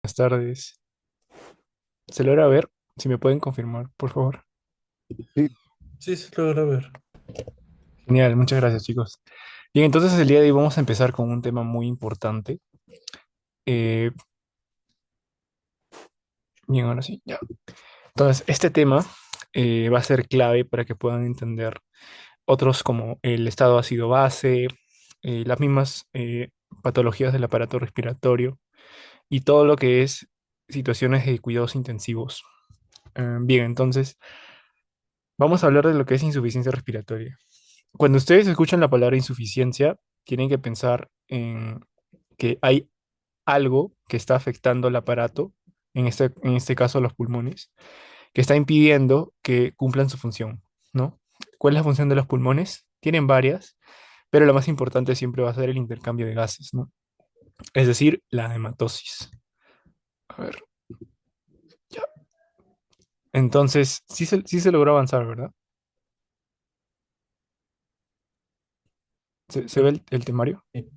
Buenas tardes. ¿Se logra ver? Si me pueden confirmar, por favor. Sí, sí, se logra ver. Genial, muchas gracias, chicos. Bien, entonces el día de hoy vamos a empezar con un tema muy importante. Eh, bien, ahora sí, ya. Entonces, este tema va a ser clave para que puedan entender otros como el estado ácido base, las mismas patologías del aparato respiratorio y todo lo que es situaciones de cuidados intensivos. Bien, entonces, vamos a hablar de lo que es insuficiencia respiratoria. Cuando ustedes escuchan la palabra insuficiencia, tienen que pensar en que hay algo que está afectando el aparato, en este caso los pulmones, que está impidiendo que cumplan su función, ¿no? ¿Cuál es la función de los pulmones? Tienen varias, pero la más importante siempre va a ser el intercambio de gases, ¿no? Es decir, la hematosis. A ver, ya. Entonces, sí se logró avanzar, ¿verdad? ¿Se ve el temario? Sí.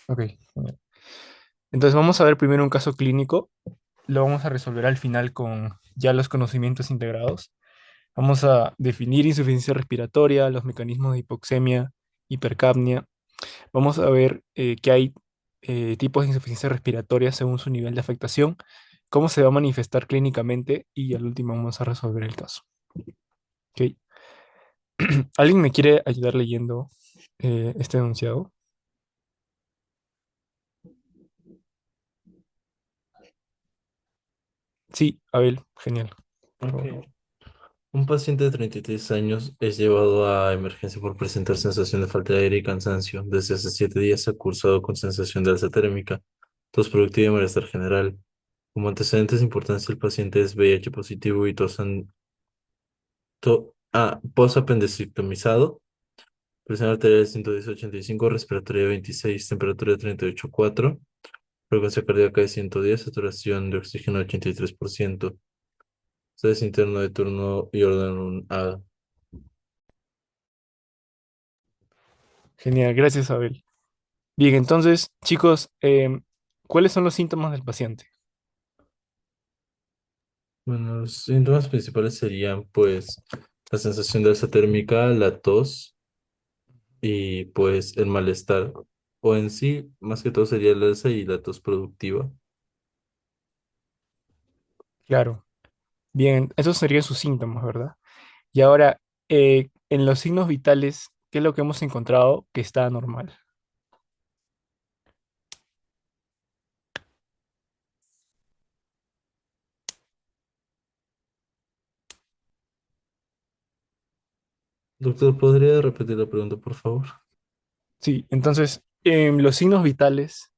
Ok, genial. Entonces vamos a ver primero un caso clínico, lo vamos a resolver al final con ya los conocimientos integrados. Vamos a definir insuficiencia respiratoria, los mecanismos de hipoxemia, hipercapnia. Vamos a ver que hay tipos de insuficiencia respiratoria según su nivel de afectación, cómo se va a manifestar clínicamente y al último vamos a resolver el caso. ¿Ok? ¿Alguien me quiere ayudar leyendo este enunciado? Sí, Abel, genial. Por Ok. favor. Un paciente de 33 años es llevado a emergencia por presentar sensación de falta de aire y cansancio. Desde hace 7 días ha cursado con sensación de alza térmica, tos productiva y malestar general. Como antecedentes de importancia, el paciente es VIH positivo y posapendicectomizado. Presión arterial de 110/85, respiratoria de 26, temperatura de 38,4, frecuencia cardíaca de 110, saturación de oxígeno 83%. Ustedes interno de turno y orden un A. Genial, gracias, Abel. Bien, entonces, chicos, ¿cuáles son los síntomas del paciente? Bueno, los síntomas principales serían pues la sensación de alza térmica, la tos y pues el malestar. O en sí, más que todo sería el alza y la tos productiva. Claro. Bien, esos serían sus síntomas, ¿verdad? Y ahora, en los signos vitales, ¿qué es lo que hemos encontrado que está anormal? Doctor, ¿podría repetir la pregunta, por favor? Sí, entonces, en los signos vitales,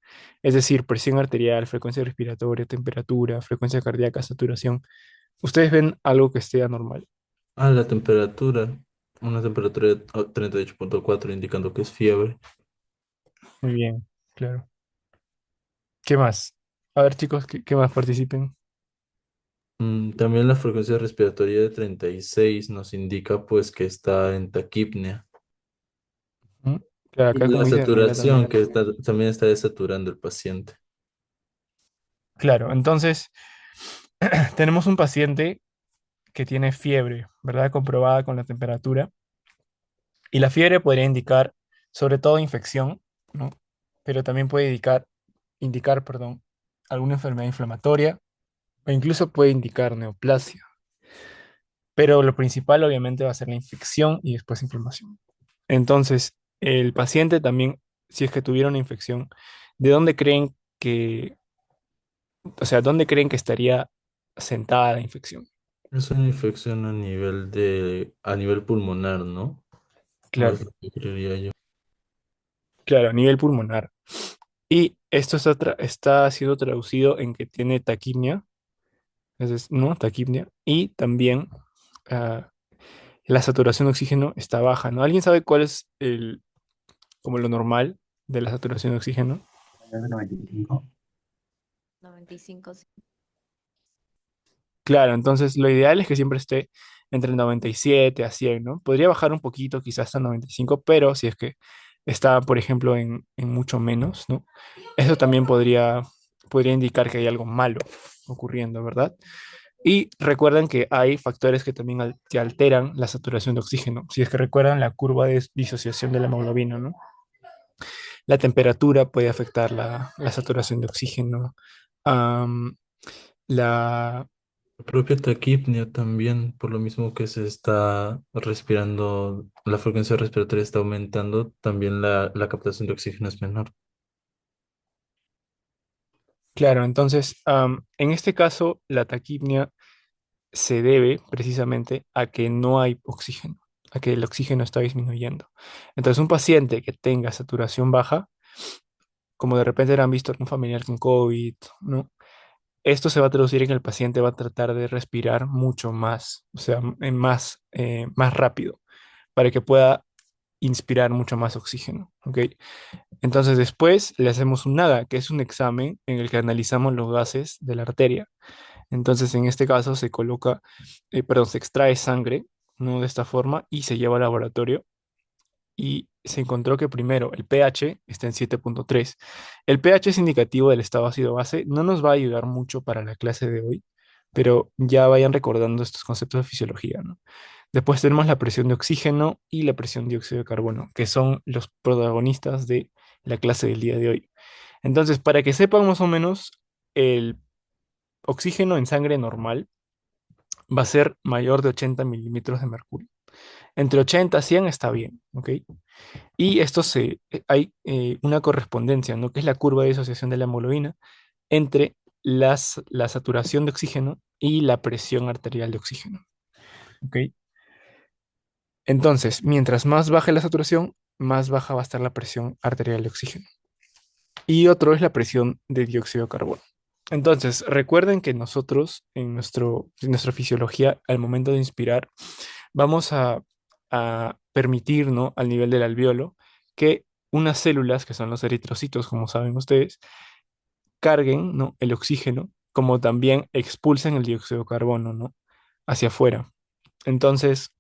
es decir, presión arterial, frecuencia respiratoria, temperatura, frecuencia cardíaca, saturación, ¿ustedes ven algo que esté anormal? Ah, la temperatura. Una temperatura de 38,4 indicando que es fiebre. Muy bien, claro. ¿Qué más? A ver, chicos, ¿qué más participen? También la frecuencia respiratoria de 36 nos indica pues que está en taquipnea. ¿Mm? Claro, Y acá la como dice Daniela saturación también. que también está desaturando el paciente. Claro, entonces tenemos un paciente que tiene fiebre, ¿verdad? Comprobada con la temperatura. Y la fiebre podría indicar sobre todo infección, ¿no? Pero también puede indicar, perdón, alguna enfermedad inflamatoria o incluso puede indicar neoplasia. Pero lo principal obviamente va a ser la infección y después inflamación. Entonces, el paciente también, si es que tuviera una infección, ¿de dónde creen que, o sea, dónde creen que estaría sentada la infección? Es una infección a nivel pulmonar, ¿no? O Claro, es lo que creería yo. claro, a nivel pulmonar. Y esto está siendo traducido en que tiene taquimia, ¿no? Taquipnia. Y también ah, la saturación de oxígeno está baja, ¿no? ¿Alguien sabe cuál es como lo normal de la saturación de oxígeno? 95. 95, sí. Claro, entonces lo ideal es que siempre esté entre el 97 a 100, ¿no? Podría bajar un poquito, quizás hasta 95, pero si es que está, por ejemplo, en mucho menos, ¿no? Eso también podría podría indicar que hay algo malo ocurriendo, ¿verdad? Y recuerden que hay factores que también que alteran la saturación de oxígeno. Si es que recuerdan la curva de disociación de la hemoglobina, ¿no? La temperatura puede afectar la saturación de oxígeno. Am, la, La propia taquipnea también, por lo mismo que se está respirando, la frecuencia respiratoria está aumentando, también la captación de oxígeno es menor. claro, entonces, en este caso, la taquipnia se debe precisamente a que no hay oxígeno, a que el oxígeno está disminuyendo. Entonces, un paciente que tenga saturación baja, como de repente han visto un familiar con COVID, ¿no? Esto se va a traducir en que el paciente va a tratar de respirar mucho más, o sea, más rápido, para que pueda inspirar mucho más oxígeno, ¿ok? Entonces después le hacemos un NAGA, que es un examen en el que analizamos los gases de la arteria. Entonces en este caso se extrae sangre, ¿no? De esta forma y se lleva al laboratorio y se encontró que primero el pH está en 7,3. El pH es indicativo del estado ácido-base, no nos va a ayudar mucho para la clase de hoy, pero ya vayan recordando estos conceptos de fisiología, ¿no? Después tenemos la presión de oxígeno y la presión de dióxido de carbono, que son los protagonistas de la clase del día de hoy. Entonces, para que sepan más o menos, el oxígeno en sangre normal va a ser mayor de 80 milímetros de mercurio. Entre 80 y 100 está bien, ¿ok? Y hay una correspondencia, ¿no? Que es la curva de disociación de la hemoglobina entre la saturación de oxígeno y la presión arterial de oxígeno, ¿ok? Entonces, mientras más baja la saturación, más baja va a estar la presión arterial de oxígeno. Y otro es la presión de dióxido de carbono. Entonces, recuerden que nosotros en nuestra fisiología, al momento de inspirar, vamos a permitir, ¿no? Al nivel del alveolo, que unas células, que son los eritrocitos, como saben ustedes, carguen, ¿no? El oxígeno, como también expulsen el dióxido de carbono, ¿no? Hacia afuera. Entonces,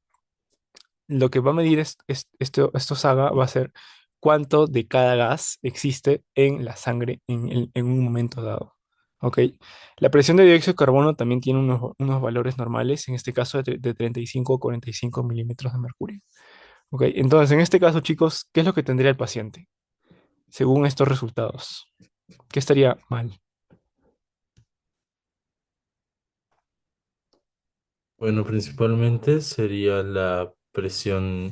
lo que va a medir esto Saga va a ser cuánto de cada gas existe en la sangre en un momento dado. ¿Ok? La presión de dióxido de carbono también tiene unos valores normales, en este caso de 35 a 45 milímetros de mercurio. ¿Ok? Entonces, en este caso, chicos, ¿qué es lo que tendría el paciente según estos resultados? ¿Qué estaría mal? Bueno, principalmente sería la presión,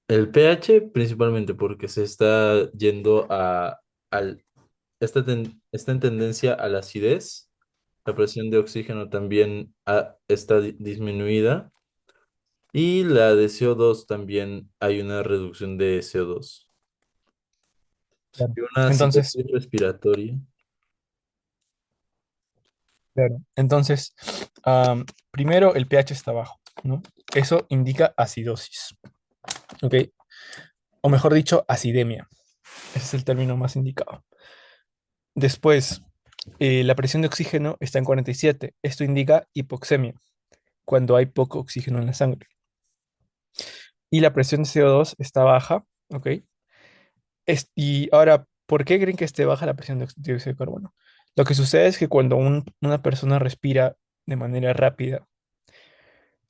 el pH principalmente porque se está yendo al, está en tendencia a la acidez, la presión de oxígeno también está disminuida y la de CO2 también hay una reducción de CO2 Claro. y una acidez Entonces, respiratoria. claro. Entonces, primero el pH está bajo, ¿no? Eso indica acidosis, ¿ok? O mejor dicho, acidemia. Ese es el término más indicado. Después, la presión de oxígeno está en 47. Esto indica hipoxemia, cuando hay poco oxígeno en la sangre. Y la presión de CO2 está baja, ¿ok? Y ahora, ¿por qué creen que esté baja la presión de dióxido de carbono? Lo que sucede es que cuando una persona respira de manera rápida,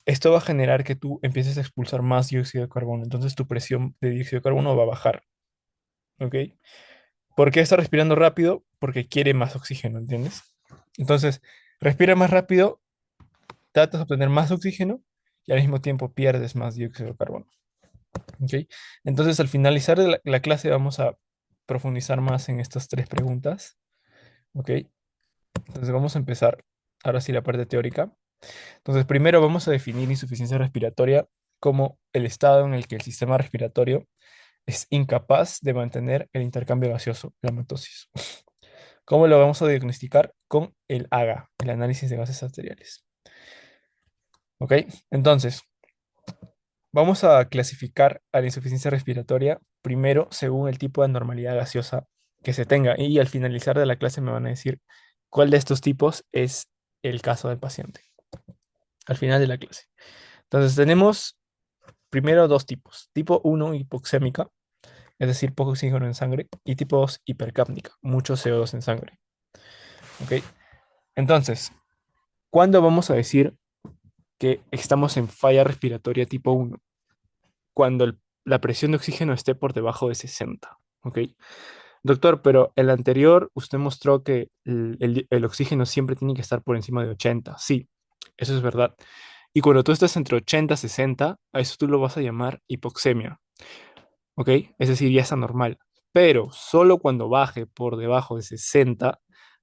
esto va a generar que tú empieces a expulsar más dióxido de carbono. Entonces tu presión de dióxido de carbono va a bajar, ¿ok? ¿Por qué está respirando rápido? Porque quiere más oxígeno, ¿entiendes? Entonces, respira más rápido, tratas de obtener más oxígeno y al mismo tiempo pierdes más dióxido de carbono. ¿Ok? Entonces, al finalizar la clase vamos a profundizar más en estas tres preguntas. ¿Ok? Entonces, vamos a empezar ahora sí la parte teórica. Entonces, primero vamos a definir insuficiencia respiratoria como el estado en el que el sistema respiratorio es incapaz de mantener el intercambio gaseoso, la matosis. ¿Cómo lo vamos a diagnosticar? Con el AGA, el análisis de gases arteriales. ¿Ok? Entonces, vamos a clasificar a la insuficiencia respiratoria primero según el tipo de anormalidad gaseosa que se tenga. Y al finalizar de la clase me van a decir cuál de estos tipos es el caso del paciente. Al final de la clase. Entonces, tenemos primero dos tipos. Tipo uno hipoxémica, es decir, poco oxígeno en sangre. Y tipo 2 hipercápnica, mucho CO2 en sangre. ¿ok? Entonces, ¿cuándo vamos a decir que estamos en falla respiratoria tipo uno? Cuando la presión de oxígeno esté por debajo de 60, ¿ok? Doctor, pero el anterior usted mostró que el oxígeno siempre tiene que estar por encima de 80. Sí, eso es verdad. Y cuando tú estás entre 80 y 60, a eso tú lo vas a llamar hipoxemia, ¿ok? Es decir, ya está normal. Pero solo cuando baje por debajo de 60,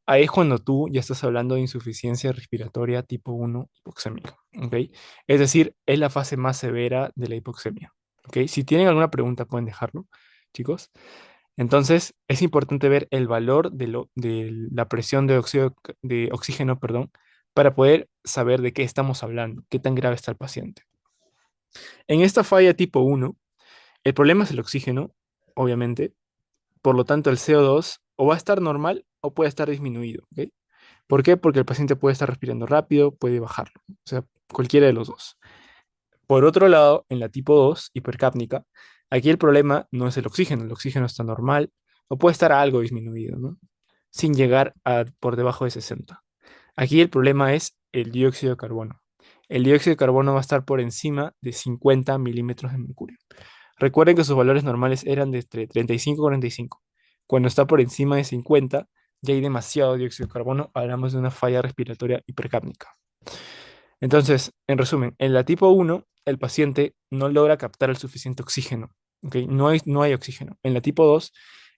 ahí es cuando tú ya estás hablando de insuficiencia respiratoria tipo uno hipoxémica, ¿ok? Es decir, es la fase más severa de la hipoxemia, ¿ok? Si tienen alguna pregunta pueden dejarlo, chicos. Entonces, es importante ver el valor de la presión de oxígeno, perdón, para poder saber de qué estamos hablando, qué tan grave está el paciente. En esta falla tipo uno, el problema es el oxígeno, obviamente. Por lo tanto, el CO2 o va a estar normal o puede estar disminuido, ¿ok? ¿Por qué? Porque el paciente puede estar respirando rápido, puede bajarlo, o sea, cualquiera de los dos. Por otro lado, en la tipo 2 hipercápnica, aquí el problema no es el oxígeno está normal o puede estar algo disminuido, ¿no? Sin llegar a por debajo de 60. Aquí el problema es el dióxido de carbono. El dióxido de carbono va a estar por encima de 50 milímetros de mercurio. Recuerden que sus valores normales eran de entre 35 y 45. Cuando está por encima de 50, ya hay demasiado dióxido de carbono, hablamos de una falla respiratoria hipercápnica. Entonces, en resumen, en la tipo uno, el paciente no logra captar el suficiente oxígeno, ¿ok? No hay oxígeno. En la tipo 2,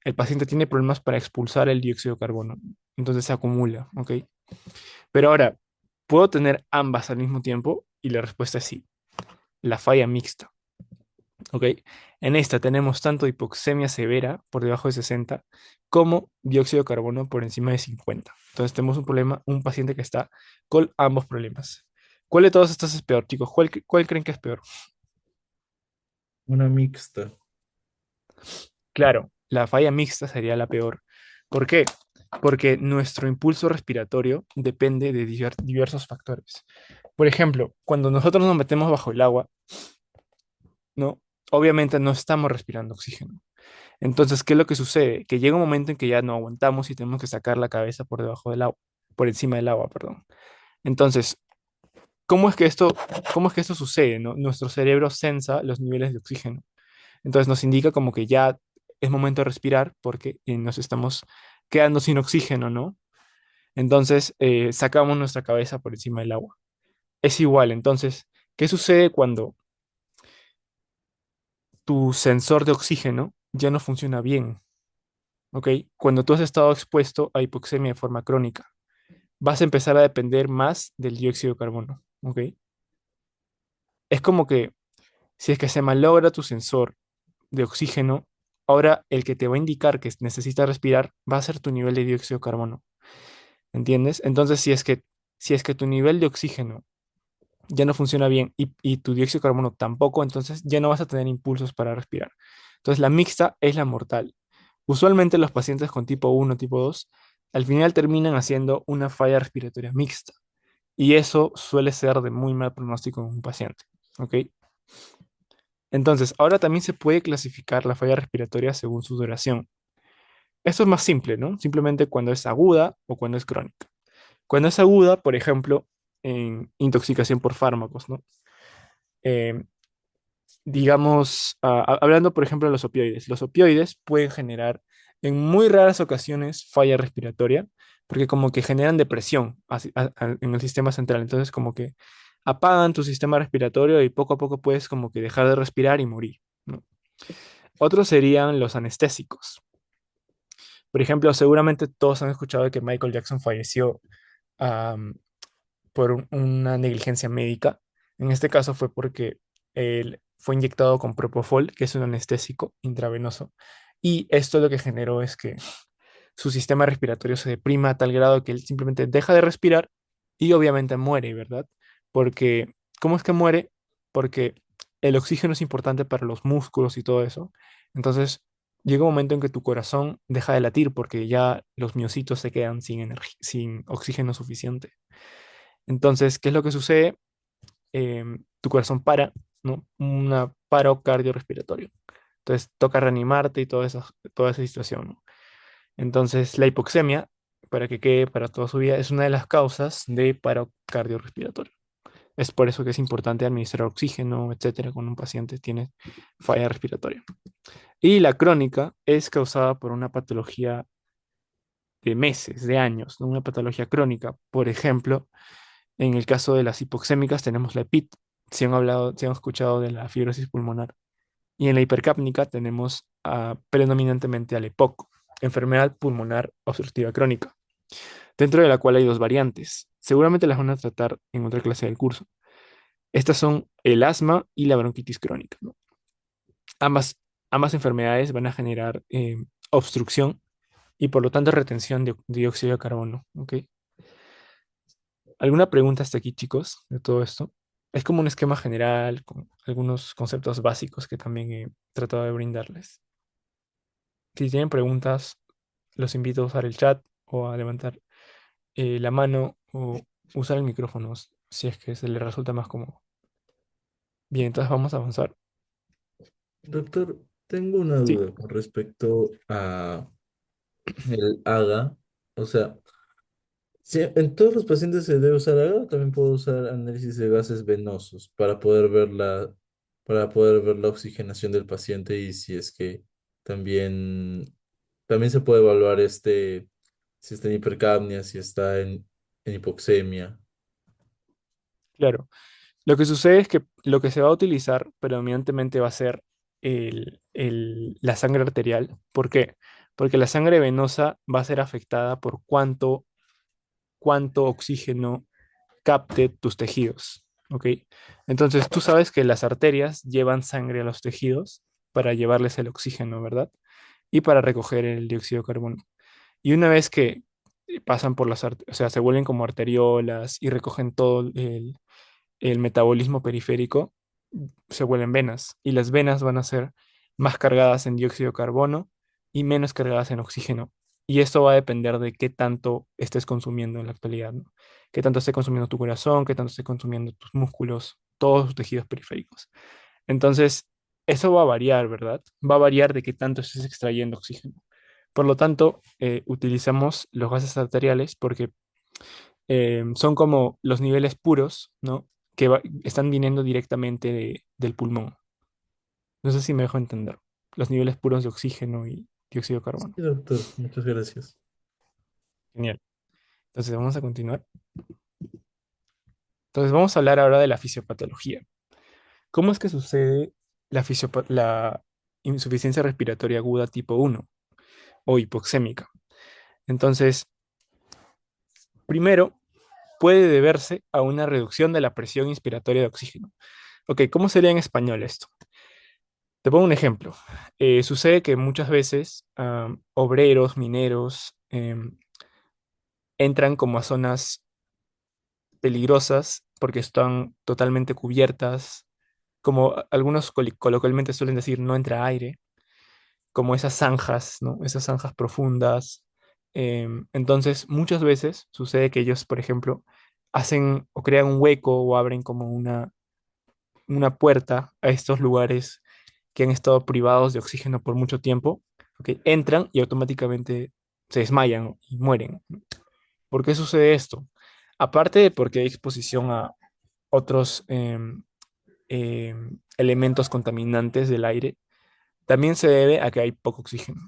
el paciente tiene problemas para expulsar el dióxido de carbono, entonces se acumula, ¿ok? Pero ahora, ¿puedo tener ambas al mismo tiempo? Y la respuesta es sí, la falla mixta, ¿ok? En esta tenemos tanto hipoxemia severa por debajo de 60 como dióxido de carbono por encima de 50. Entonces tenemos un problema, un paciente que está con ambos problemas. ¿Cuál de todos estos es peor, chicos? ¿Cuál creen que es peor? Una mixta. Claro, la falla mixta sería la peor. ¿Por qué? Porque nuestro impulso respiratorio depende de diversos factores. Por ejemplo, cuando nosotros nos metemos bajo el agua, ¿no? Obviamente no estamos respirando oxígeno. Entonces, ¿qué es lo que sucede? Que llega un momento en que ya no aguantamos y tenemos que sacar la cabeza por debajo del agua, por encima del agua, perdón. Entonces, ¿cómo es que esto, cómo es que esto sucede, no? Nuestro cerebro sensa los niveles de oxígeno. Entonces nos indica como que ya es momento de respirar porque nos estamos quedando sin oxígeno, ¿no? Entonces sacamos nuestra cabeza por encima del agua. Es igual, entonces, ¿qué sucede cuando tu sensor de oxígeno ya no funciona bien? ¿Ok? Cuando tú has estado expuesto a hipoxemia de forma crónica, vas a empezar a depender más del dióxido de carbono, ¿ok? Es como que si es que se malogra tu sensor de oxígeno, ahora el que te va a indicar que necesitas respirar va a ser tu nivel de dióxido de carbono, ¿entiendes? Entonces, si es que tu nivel de oxígeno ya no funciona bien y tu dióxido de carbono tampoco, entonces ya no vas a tener impulsos para respirar. Entonces, la mixta es la mortal. Usualmente los pacientes con tipo uno, tipo 2, al final terminan haciendo una falla respiratoria mixta. Y eso suele ser de muy mal pronóstico en un paciente. ¿Ok? Entonces, ahora también se puede clasificar la falla respiratoria según su duración. Esto es más simple, ¿no? Simplemente cuando es aguda o cuando es crónica. Cuando es aguda, por ejemplo, en intoxicación por fármacos, ¿no? Eh, digamos, hablando, por ejemplo, de los opioides. Los opioides pueden generar en muy raras ocasiones falla respiratoria, porque como que generan depresión en el sistema central. Entonces, como que apagan tu sistema respiratorio y poco a poco puedes como que dejar de respirar y morir, ¿no? Otros serían los anestésicos. Por ejemplo, seguramente todos han escuchado de que Michael Jackson falleció am, por una negligencia médica. En este caso fue porque él fue inyectado con propofol, que es un anestésico intravenoso, y esto lo que generó es que su sistema respiratorio se deprima a tal grado que él simplemente deja de respirar y obviamente muere, ¿verdad? Porque, ¿cómo es que muere? Porque el oxígeno es importante para los músculos y todo eso. Entonces, llega un momento en que tu corazón deja de latir porque ya los miocitos se quedan sin oxígeno suficiente. Entonces, ¿qué es lo que sucede? Tu corazón para, ¿no? Un paro cardiorrespiratorio. Entonces, toca reanimarte y toda esa situación, ¿no? Entonces, la hipoxemia, para que quede para toda su vida, es una de las causas de paro cardiorrespiratorio. Es por eso que es importante administrar oxígeno, etcétera, cuando un paciente tiene falla respiratoria. Y la crónica es causada por una patología de meses, de años, ¿no? Una patología crónica. Por ejemplo, en el caso de las hipoxémicas tenemos la EPIT, si han escuchado de la fibrosis pulmonar. Y en la hipercápnica tenemos predominantemente al EPOC, enfermedad pulmonar obstructiva crónica, dentro de la cual hay dos variantes. Seguramente las van a tratar en otra clase del curso. Estas son el asma y la bronquitis crónica, ¿no? Ambas, ambas enfermedades van a generar obstrucción y por lo tanto retención de dióxido de carbono. ¿Ok? ¿Alguna pregunta hasta aquí, chicos, de todo esto? Es como un esquema general con algunos conceptos básicos que también he tratado de brindarles. Si tienen preguntas, los invito a usar el chat o a levantar la mano o usar el micrófono si es que se les resulta más cómodo. Bien, entonces vamos a avanzar. Doctor, tengo una Sí, duda con respecto a el AGA. O sea, si en todos los pacientes se debe usar AGA, o también puedo usar análisis de gases venosos para poder ver la oxigenación del paciente y si es que también, también se puede evaluar si está en hipercapnia, si está en hipoxemia. claro. Lo que sucede es que lo que se va a utilizar predominantemente va a ser la sangre arterial. ¿Por qué? Porque la sangre venosa va a ser afectada por cuánto oxígeno capte tus tejidos. ¿Ok? Entonces tú sabes que las arterias llevan sangre a los tejidos para llevarles el oxígeno, ¿verdad? Y para recoger el dióxido de carbono. Y una vez que pasan por o sea, se vuelven como arteriolas y recogen todo el metabolismo periférico, se vuelven venas. Y las venas van a ser más cargadas en dióxido de carbono y menos cargadas en oxígeno. Y esto va a depender de qué tanto estés consumiendo en la actualidad, ¿no? Qué tanto esté consumiendo tu corazón, qué tanto esté consumiendo tus músculos, todos tus tejidos periféricos. Entonces, eso va a variar, ¿verdad? Va a variar de qué tanto estés extrayendo oxígeno. Por lo tanto, utilizamos los gases arteriales porque son como los niveles puros, ¿no? Están viniendo directamente del pulmón. No sé si me dejo entender. Los niveles puros de oxígeno y dióxido de Sí, carbono. doctor, muchas gracias. Genial. Entonces vamos a continuar. Entonces vamos a hablar ahora de la fisiopatología. ¿Cómo es que sucede la insuficiencia respiratoria aguda tipo 1 o hipoxémica? Entonces, primero, puede deberse a una reducción de la presión inspiratoria de oxígeno. Ok, ¿cómo sería en español esto? Te pongo un ejemplo. Sucede que muchas veces obreros, mineros, entran como a zonas peligrosas porque están totalmente cubiertas, como algunos coloquialmente suelen decir, no entra aire, como esas zanjas, ¿no? Esas zanjas profundas. Entonces, muchas veces sucede que ellos, por ejemplo, hacen o crean un hueco o abren como una puerta a estos lugares que han estado privados de oxígeno por mucho tiempo, ¿ok? Entran y automáticamente se desmayan y mueren. ¿Por qué sucede esto? Aparte de porque hay exposición a otros elementos contaminantes del aire, también se debe a que hay poco oxígeno.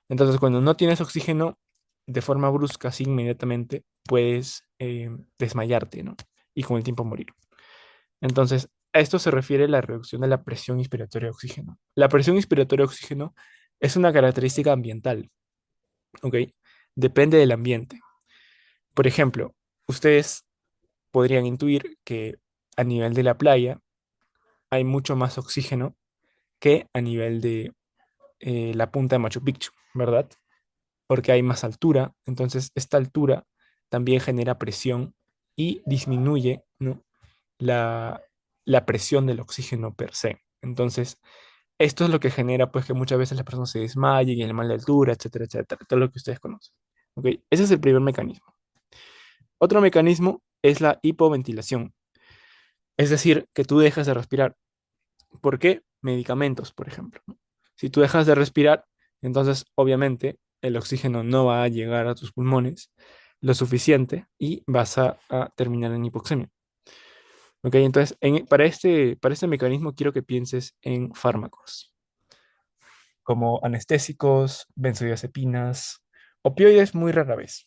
Entonces, cuando no tienes oxígeno, de forma brusca, así inmediatamente, puedes desmayarte, ¿no? Y con el tiempo morir. Entonces, a esto se refiere la reducción de la presión inspiratoria de oxígeno. La presión inspiratoria de oxígeno es una característica ambiental, ¿ok? Depende del ambiente. Por ejemplo, ustedes podrían intuir que a nivel de la playa hay mucho más oxígeno que a nivel de la punta de Machu Picchu, ¿verdad? Porque hay más altura, entonces esta altura también genera presión y disminuye, ¿no? la, la presión del oxígeno per se. Entonces, esto es lo que genera pues que muchas veces las personas se desmayen y el mal de altura, etcétera, etcétera, todo lo que ustedes conocen. ¿Ok? Ese es el primer mecanismo. Otro mecanismo es la hipoventilación, es decir, que tú dejas de respirar. ¿Por qué? Medicamentos, por ejemplo, ¿no? Si tú dejas de respirar, entonces obviamente el oxígeno no va a llegar a tus pulmones lo suficiente y vas a terminar en hipoxemia. ¿Ok? Entonces, para este mecanismo quiero que pienses en fármacos, como anestésicos, benzodiazepinas, opioides muy rara vez,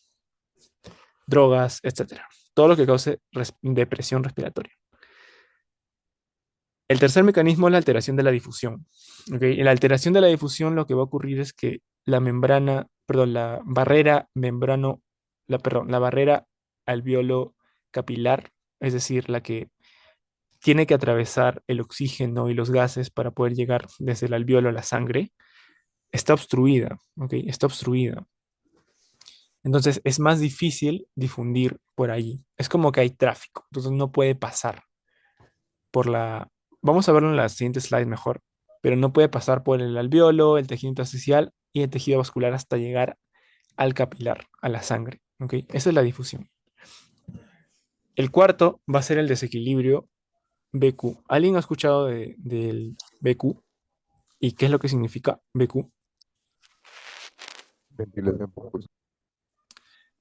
drogas, etcétera. Todo lo que cause depresión respiratoria. El tercer mecanismo es la alteración de la difusión. ¿Ok? En la alteración de la difusión lo que va a ocurrir es que la membrana, perdón, la barrera membrano, la barrera alveolo capilar, es decir, la que tiene que atravesar el oxígeno y los gases para poder llegar desde el alveolo a la sangre, está obstruida, ¿ok? Está obstruida. Entonces es más difícil difundir por ahí. Es como que hay tráfico, entonces no puede pasar por la... Vamos a verlo en la siguiente slide mejor, pero no puede pasar por el alveolo, el tejido intersticial y el tejido vascular hasta llegar al capilar, a la sangre, ¿ok? Esa es la difusión. El cuarto va a ser el desequilibrio BQ. ¿Alguien ha escuchado del BQ? ¿Y qué es lo que significa BQ? Ventilación pulmonar.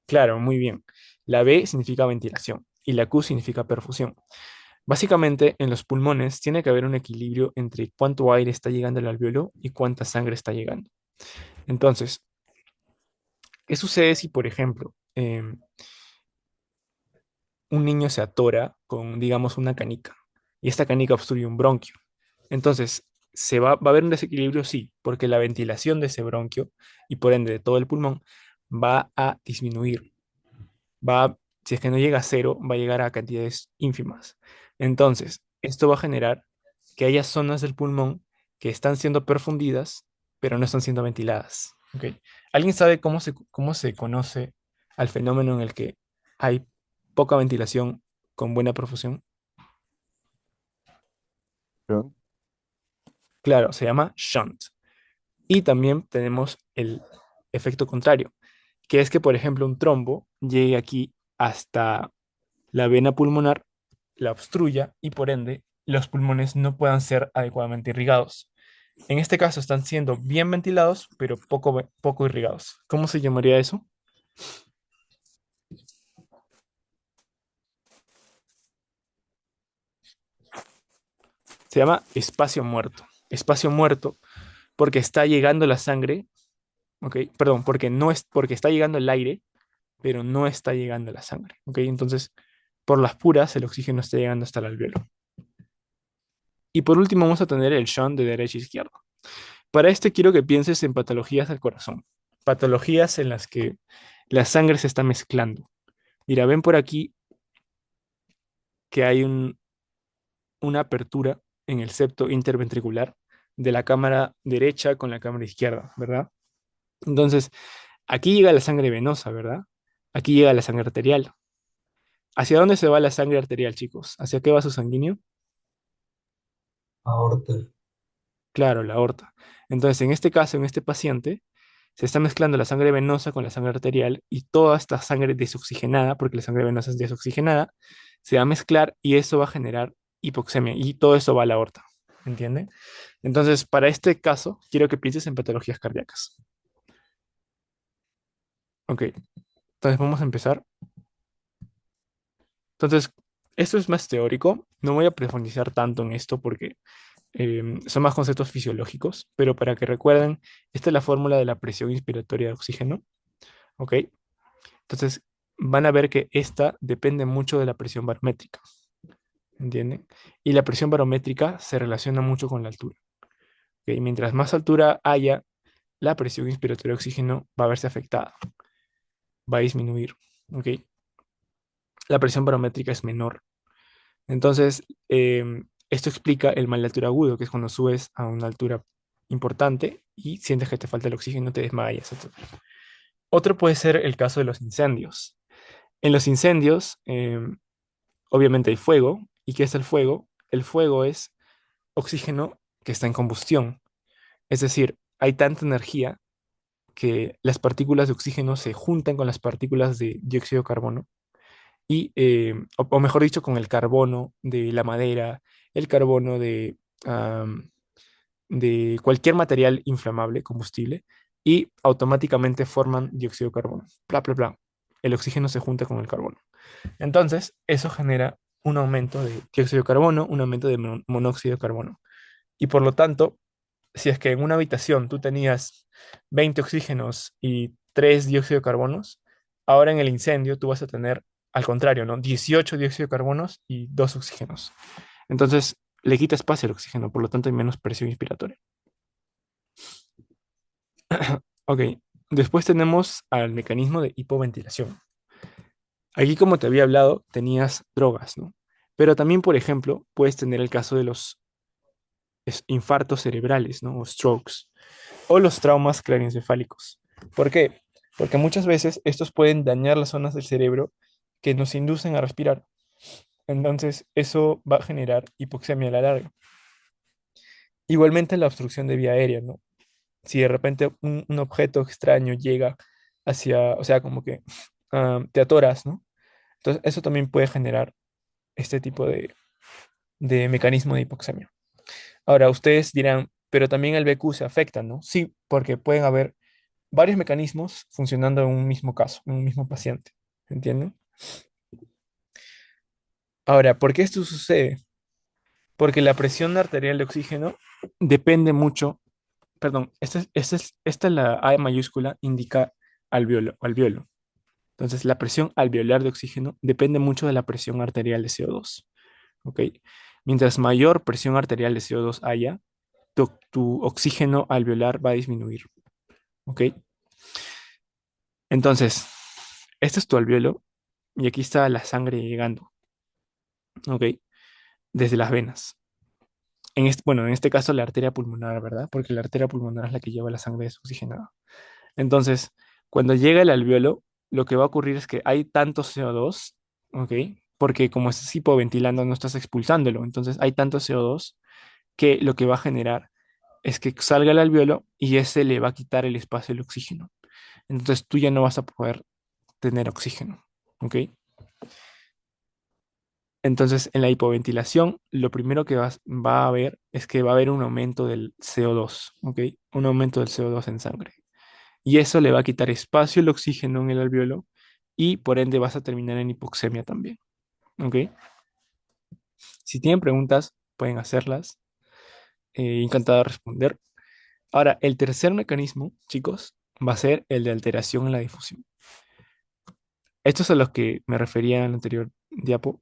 Claro, muy bien. La B significa ventilación y la Q significa perfusión. Básicamente, en los pulmones tiene que haber un equilibrio entre cuánto aire está llegando al alveolo y cuánta sangre está llegando. Entonces, ¿qué sucede si, por ejemplo, un niño se atora con, digamos, una canica y esta canica obstruye un bronquio? Entonces, ¿va a haber un desequilibrio? Sí, porque la ventilación de ese bronquio y por ende de todo el pulmón va a disminuir. Si es que no llega a cero, va a llegar a cantidades ínfimas. Entonces, esto va a generar que haya zonas del pulmón que están siendo perfundidas, pero no están siendo ventiladas. ¿Ok? ¿Alguien sabe cómo se conoce al fenómeno en el que hay poca ventilación con buena perfusión? ¿No? Claro, se llama shunt. Y también tenemos el efecto contrario, que es que, por ejemplo, un trombo llegue aquí hasta la vena pulmonar, la obstruya y por ende los pulmones no puedan ser adecuadamente irrigados. En este caso están siendo bien ventilados, pero poco irrigados. ¿Cómo se llamaría eso? Se llama espacio muerto. Espacio muerto porque está llegando la sangre, ¿ok? Perdón, porque está llegando el aire, pero no está llegando la sangre, ¿ok? Entonces, por las puras, el oxígeno está llegando hasta el alveolo. Y por último, vamos a tener el shunt de derecha a izquierda. Para este quiero que pienses en patologías del corazón, patologías en las que la sangre se está mezclando. Mira, ven por aquí que hay una apertura en el septo interventricular de la cámara derecha con la cámara izquierda, ¿verdad? Entonces, aquí llega la sangre venosa, ¿verdad? Aquí llega la sangre arterial. ¿Hacia dónde se va la sangre arterial, chicos? ¿Hacia qué va su sanguíneo? Aorta. Claro, la aorta. Entonces, en este caso, en este paciente, se está mezclando la sangre venosa con la sangre arterial y toda esta sangre desoxigenada, porque la sangre venosa es desoxigenada, se va a mezclar y eso va a generar hipoxemia y todo eso va a la aorta. ¿Entienden? Entonces, para este caso, quiero que pienses en patologías cardíacas. Ok, entonces vamos a empezar. Entonces, esto es más teórico. No voy a profundizar tanto en esto porque son más conceptos fisiológicos, pero para que recuerden, esta es la fórmula de la presión inspiratoria de oxígeno. ¿Ok? Entonces, van a ver que esta depende mucho de la presión barométrica. ¿Entienden? Y la presión barométrica se relaciona mucho con la altura. ¿Ok? Mientras más altura haya, la presión inspiratoria de oxígeno va a verse afectada, va a disminuir. ¿Ok? La presión barométrica es menor. Entonces, esto explica el mal de altura agudo, que es cuando subes a una altura importante y sientes que te falta el oxígeno, te desmayas, etc. Otro puede ser el caso de los incendios. En los incendios, obviamente hay fuego. ¿Y qué es el fuego? El fuego es oxígeno que está en combustión. Es decir, hay tanta energía que las partículas de oxígeno se juntan con las partículas de dióxido de carbono o mejor dicho, con el carbono de la madera, el carbono de cualquier material inflamable, combustible, y automáticamente forman dióxido de carbono. Bla, bla, bla. El oxígeno se junta con el carbono. Entonces, eso genera un aumento de dióxido de carbono, un aumento de monóxido de carbono. Y por lo tanto, si es que en una habitación tú tenías 20 oxígenos y 3 dióxido de carbonos, ahora en el incendio tú vas a tener, al contrario, ¿no? 18 dióxido de carbonos y 2 oxígenos. Entonces, le quita espacio al oxígeno, por lo tanto hay menos presión inspiratoria. Ok, después tenemos al mecanismo de hipoventilación. Aquí, como te había hablado, tenías drogas, ¿no? Pero también, por ejemplo, puedes tener el caso de los infartos cerebrales, ¿no? O strokes, o los traumas craneoencefálicos. ¿Por qué? Porque muchas veces estos pueden dañar las zonas del cerebro que nos inducen a respirar. Entonces, eso va a generar hipoxemia a la larga. Igualmente la obstrucción de vía aérea, ¿no? Si de repente un objeto extraño llega hacia, o sea, como que te atoras, ¿no? Entonces, eso también puede generar este tipo de mecanismo de hipoxemia. Ahora, ustedes dirán, pero también el BQ se afecta, ¿no? Sí, porque pueden haber varios mecanismos funcionando en un mismo caso, en un mismo paciente. ¿Entienden? Ahora, ¿por qué esto sucede? Porque la presión arterial de oxígeno depende mucho, perdón, esta es la A mayúscula, indica alveolo. Entonces, la presión alveolar de oxígeno depende mucho de la presión arterial de CO2. ¿Ok? Mientras mayor presión arterial de CO2 haya, tu oxígeno alveolar va a disminuir. ¿Ok? Entonces, este es tu alveolo y aquí está la sangre llegando. ¿Ok? Desde las venas. Bueno, en este caso la arteria pulmonar, ¿verdad? Porque la arteria pulmonar es la que lleva la sangre desoxigenada. Entonces, cuando llega el alveolo, lo que va a ocurrir es que hay tanto CO2, ¿ok? Porque como estás hipoventilando, no estás expulsándolo. Entonces, hay tanto CO2 que lo que va a generar es que salga el alveolo y ese le va a quitar el espacio del oxígeno. Entonces, tú ya no vas a poder tener oxígeno, ¿ok? Entonces, en la hipoventilación, lo primero que va a haber es que va a haber un aumento del CO2, ¿ok? Un aumento del CO2 en sangre. Y eso le va a quitar espacio al oxígeno en el alveolo y por ende vas a terminar en hipoxemia también, ¿ok? Si tienen preguntas, pueden hacerlas. Encantado de responder. Ahora, el tercer mecanismo, chicos, va a ser el de alteración en la difusión. Estos a los que me refería en el anterior diapo.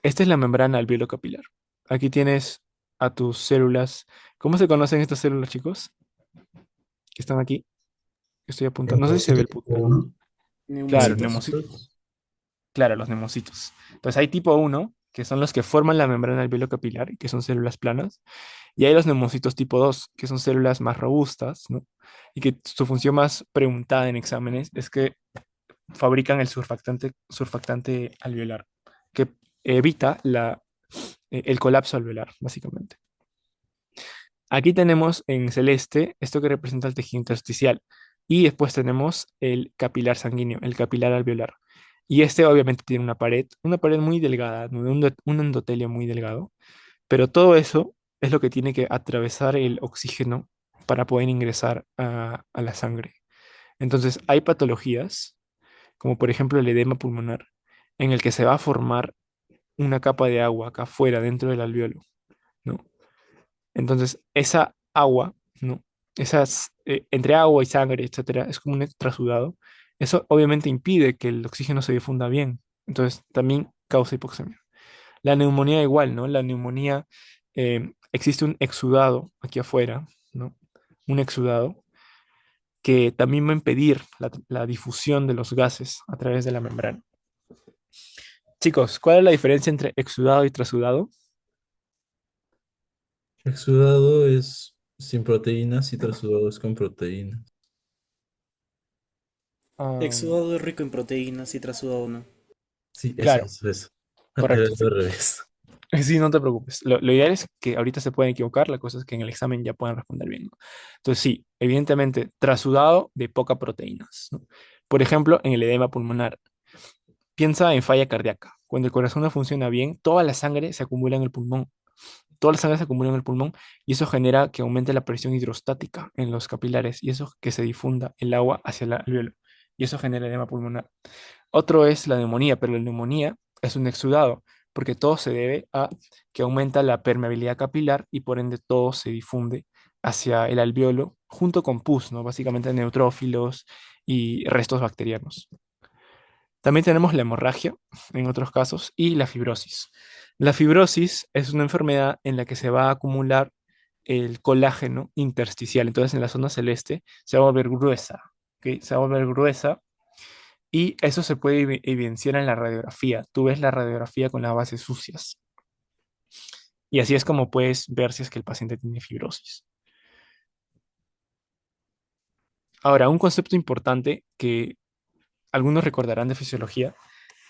Esta es la membrana alveolo capilar. Aquí tienes a tus células. ¿Cómo se conocen estas células, chicos? Que están aquí. Estoy apuntando. No sé si se ve el punto. Neumocito, Claro, Neumocitos. neumocitos. neumocitos. Claro, los neumocitos. Entonces hay tipo uno que son los que forman la membrana alveolo capilar, y que son células planas. Y hay los neumocitos tipo 2 que son células más robustas, ¿no? Y que su función más preguntada en exámenes es que fabrican el surfactante alveolar, que evita el colapso alveolar, básicamente. Aquí tenemos en celeste esto que representa el tejido intersticial. Y después tenemos el capilar sanguíneo, el capilar alveolar. Y este obviamente tiene una pared muy delgada, ¿no? Un endotelio muy delgado. Pero todo eso es lo que tiene que atravesar el oxígeno para poder ingresar a la sangre. Entonces, hay patologías, como por ejemplo el edema pulmonar, en el que se va a formar una capa de agua acá afuera, dentro del alveolo, ¿no? Entonces, esa agua, ¿no? Entre agua y sangre, etcétera, es como un extrasudado. Eso obviamente impide que el oxígeno se difunda bien. Entonces, también causa hipoxemia. La neumonía igual, ¿no? La neumonía, existe un exudado aquí afuera, ¿no? Un exudado que también va a impedir la difusión de los gases a través de la membrana. Chicos, ¿cuál es la diferencia entre exudado y trasudado? Exudado es sin proteínas y trasudado es con proteínas. Am, Exudado es rico en proteínas y trasudado no. Sí, eso, claro, eso, eso. Era correcto, sí. al revés. Sí, no te preocupes. Lo ideal es que ahorita se pueden equivocar, la cosa es que en el examen ya puedan responder bien, ¿no? Entonces, sí, evidentemente, trasudado de poca proteínas, ¿no? Por ejemplo, en el edema pulmonar, piensa en falla cardíaca. Cuando el corazón no funciona bien, toda la sangre se acumula en el pulmón. toda la sangre se acumula en el pulmón y eso genera que aumente la presión hidrostática en los capilares y eso que se difunda el agua hacia el alvéolo y eso genera edema pulmonar. Otro es la neumonía, pero la neumonía es un exudado, porque todo se debe a que aumenta la permeabilidad capilar y por ende todo se difunde hacia el alvéolo junto con pus, ¿no? Básicamente neutrófilos y restos bacterianos. También tenemos la hemorragia en otros casos y la fibrosis. La fibrosis es una enfermedad en la que se va a acumular el colágeno intersticial. Entonces en la zona celeste se va a volver gruesa, ¿ok? Se va a volver gruesa y eso se puede evidenciar en la radiografía. Tú ves la radiografía con las bases sucias. Y así es como puedes ver si es que el paciente tiene fibrosis. Ahora, un concepto importante que algunos recordarán de fisiología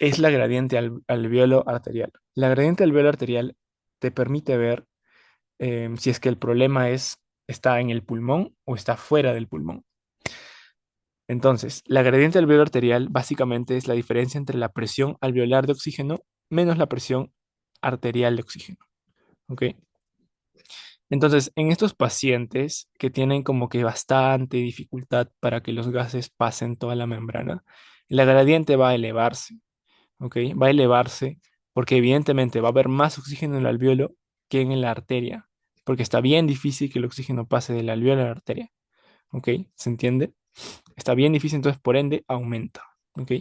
es la gradiente alveolo arterial. La gradiente alveolo arterial te permite ver si es que el problema está en el pulmón o está fuera del pulmón. Entonces, la gradiente alveolo arterial básicamente es la diferencia entre la presión alveolar de oxígeno menos la presión arterial de oxígeno. ¿Ok? Entonces, en estos pacientes que tienen como que bastante dificultad para que los gases pasen toda la membrana, la gradiente va a elevarse, ¿ok? Va a elevarse porque evidentemente va a haber más oxígeno en el alveolo que en la arteria, porque está bien difícil que el oxígeno pase del alveolo a la arteria, ¿ok? ¿Se entiende? Está bien difícil, entonces por ende aumenta, ¿ok?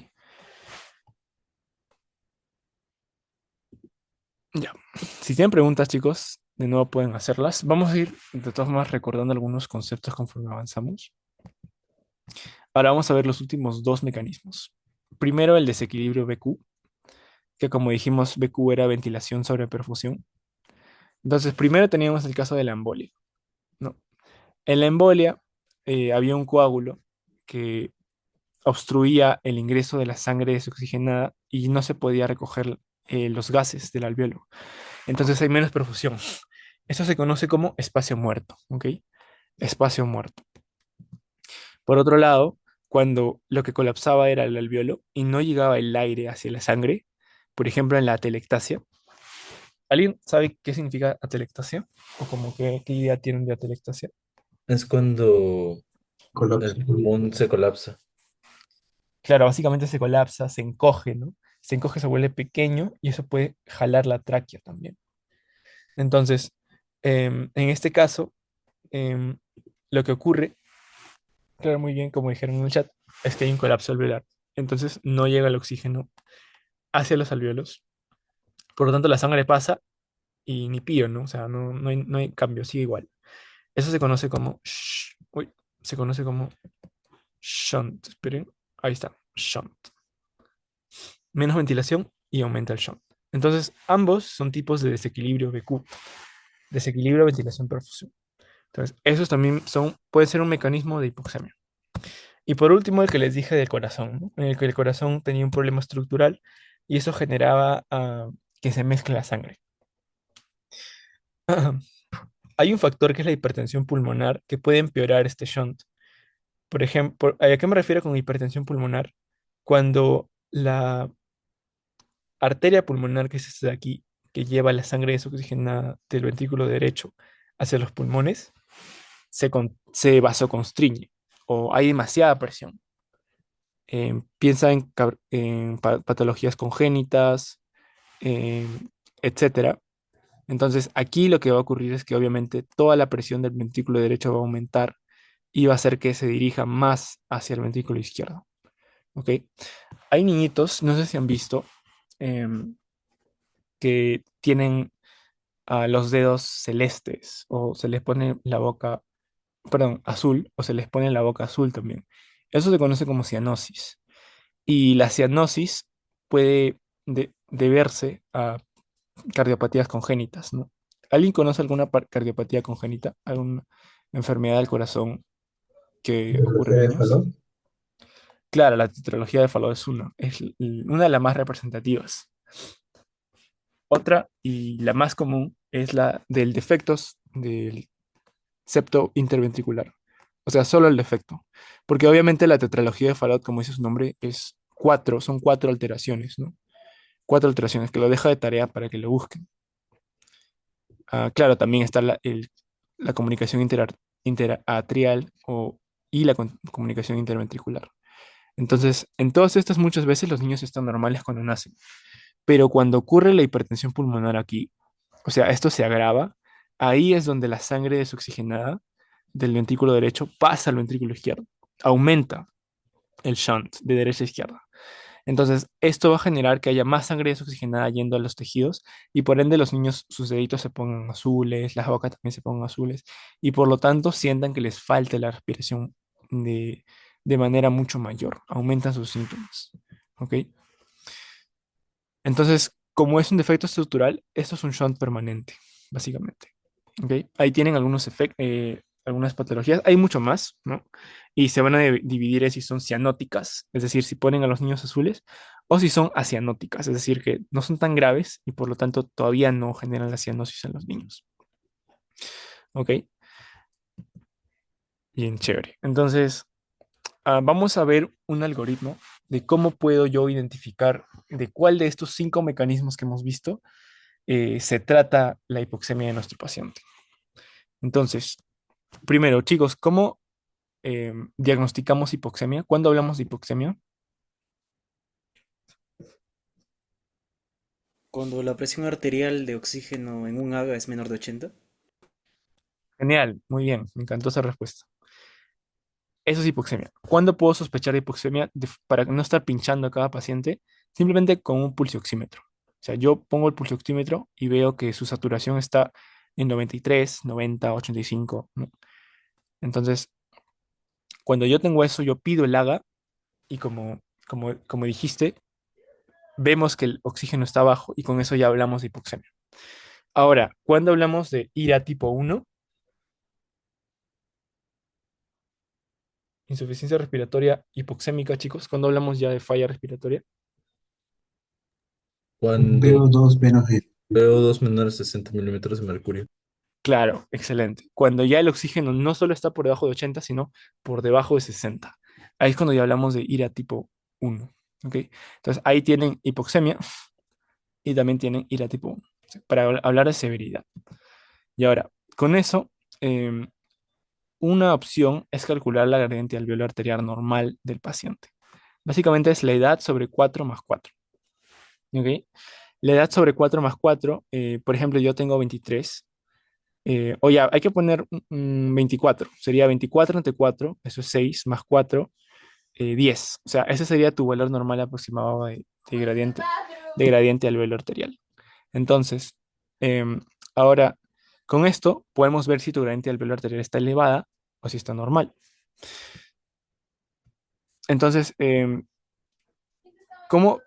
Ya. Si tienen preguntas, chicos, de nuevo pueden hacerlas. Vamos a ir de todas formas recordando algunos conceptos conforme avanzamos. Ahora vamos a ver los últimos dos mecanismos. Primero, el desequilibrio BQ, que como dijimos, BQ era ventilación sobre perfusión. Entonces, primero teníamos el caso de la embolia, ¿no? En la embolia había un coágulo que obstruía el ingreso de la sangre desoxigenada y no se podía recoger los gases del alvéolo. Entonces hay menos perfusión. Eso se conoce como espacio muerto, ¿ok? Espacio muerto. Por otro lado, cuando lo que colapsaba era el alvéolo y no llegaba el aire hacia la sangre, por ejemplo en la atelectasia, ¿alguien sabe qué significa atelectasia? ¿O como qué idea tienen de atelectasia? Es cuando Colapso. el pulmón se colapsa. Claro, básicamente se colapsa, se encoge, ¿no? Se encoge, se vuelve pequeño y eso puede jalar la tráquea también. Entonces, en este caso, em, lo que ocurre, claro, muy bien, como dijeron en el chat, es que hay un colapso alveolar. Entonces, no llega el oxígeno hacia los alvéolos. Por lo tanto, la sangre pasa y ni pío, ¿no? O sea, no hay cambio, sigue igual. Eso se conoce como, uy, se conoce como shunt. Esperen, ahí está, shunt. Menos ventilación y aumenta el shunt. Entonces, ambos son tipos de desequilibrio BQ, desequilibrio, ventilación, perfusión. Entonces, esos también pueden ser un mecanismo de hipoxemia. Y por último, el que les dije del corazón, ¿no? En el que el corazón tenía un problema estructural y eso generaba que se mezcle la sangre. Hay un factor que es la hipertensión pulmonar que puede empeorar este shunt. Por ejemplo, ¿a qué me refiero con hipertensión pulmonar? Cuando la arteria pulmonar, que es esta de aquí, que lleva la sangre desoxigenada del ventrículo derecho hacia los pulmones, se vasoconstriñe o hay demasiada presión. Piensa en patologías congénitas, etcétera. Entonces, aquí lo que va a ocurrir es que obviamente toda la presión del ventrículo derecho va a aumentar y va a hacer que se dirija más hacia el ventrículo izquierdo. ¿Ok? Hay niñitos, no sé si han visto, em, que tienen los dedos celestes o se les pone la boca, perdón, azul o se les pone la boca azul también. Eso se conoce como cianosis. Y la cianosis puede deberse a cardiopatías congénitas, ¿no? ¿Alguien conoce alguna cardiopatía congénita? ¿Alguna enfermedad del corazón que ocurre en Velocidad de niños? Fallot. Claro, la tetralogía de Fallot es una de las más representativas. Otra y la más común es la del defectos del septo interventricular. O sea, solo el defecto. Porque obviamente la tetralogía de Fallot, como dice su nombre, son cuatro alteraciones, ¿no? Cuatro alteraciones que lo deja de tarea para que lo busquen. Claro, también está la comunicación interatrial y la comunicación interventricular. Entonces, en todas estas muchas veces los niños están normales cuando nacen, pero cuando ocurre la hipertensión pulmonar aquí, o sea, esto se agrava, ahí es donde la sangre desoxigenada del ventrículo derecho pasa al ventrículo izquierdo, aumenta el shunt de derecha a izquierda. Entonces, esto va a generar que haya más sangre desoxigenada yendo a los tejidos y por ende los niños, sus deditos se pongan azules, las bocas también se pongan azules y por lo tanto sientan que les falte la respiración de, de manera mucho mayor, aumentan sus síntomas. ¿Ok? Entonces, como es un defecto estructural, esto es un shunt permanente, básicamente. ¿Ok? Ahí tienen algunos efectos, algunas patologías. Hay mucho más, ¿no? Y se van a dividir en si son cianóticas, es decir, si ponen a los niños azules, o si son acianóticas, es decir, que no son tan graves y por lo tanto todavía no generan la cianosis en los niños. ¿Ok? Bien, chévere. Entonces, vamos a ver un algoritmo de cómo puedo yo identificar de cuál de estos 5 mecanismos que hemos visto se trata la hipoxemia de nuestro paciente. Entonces, primero, chicos, ¿cómo diagnosticamos hipoxemia? ¿Cuándo hablamos de hipoxemia? Cuando la presión arterial de oxígeno en un AGA es menor de 80. Genial, muy bien, me encantó esa respuesta. Eso es hipoxemia. ¿Cuándo puedo sospechar de hipoxemia para no estar pinchando a cada paciente? Simplemente con un pulsioxímetro. O sea, yo pongo el pulsioxímetro y veo que su saturación está en 93, 90, 85, ¿no? Entonces, cuando yo tengo eso, yo pido el AGA y como dijiste, vemos que el oxígeno está bajo y con eso ya hablamos de hipoxemia. Ahora, cuando hablamos de IRA tipo 1, insuficiencia respiratoria hipoxémica, chicos, cuando hablamos ya de falla respiratoria, Cuando VO2 menor a 60 milímetros de mercurio. claro, excelente. Cuando ya el oxígeno no solo está por debajo de 80, sino por debajo de 60. Ahí es cuando ya hablamos de IRA tipo 1. ¿Ok? Entonces, ahí tienen hipoxemia y también tienen IRA tipo 1, para hablar de severidad. Y ahora, con eso, em, una opción es calcular la gradiente alveolar arterial normal del paciente. Básicamente es la edad sobre 4 más 4. ¿Ok? La edad sobre 4 más 4, por ejemplo, yo tengo 23. O ya, hay que poner 24. Sería 24 entre 4, eso es 6, más 4, 10. O sea, ese sería tu valor normal aproximado de gradiente alveolar arterial. Entonces, ahora, con esto podemos ver si tu gradiente alveolar arterial está elevada o si está normal. Entonces, ¿cómo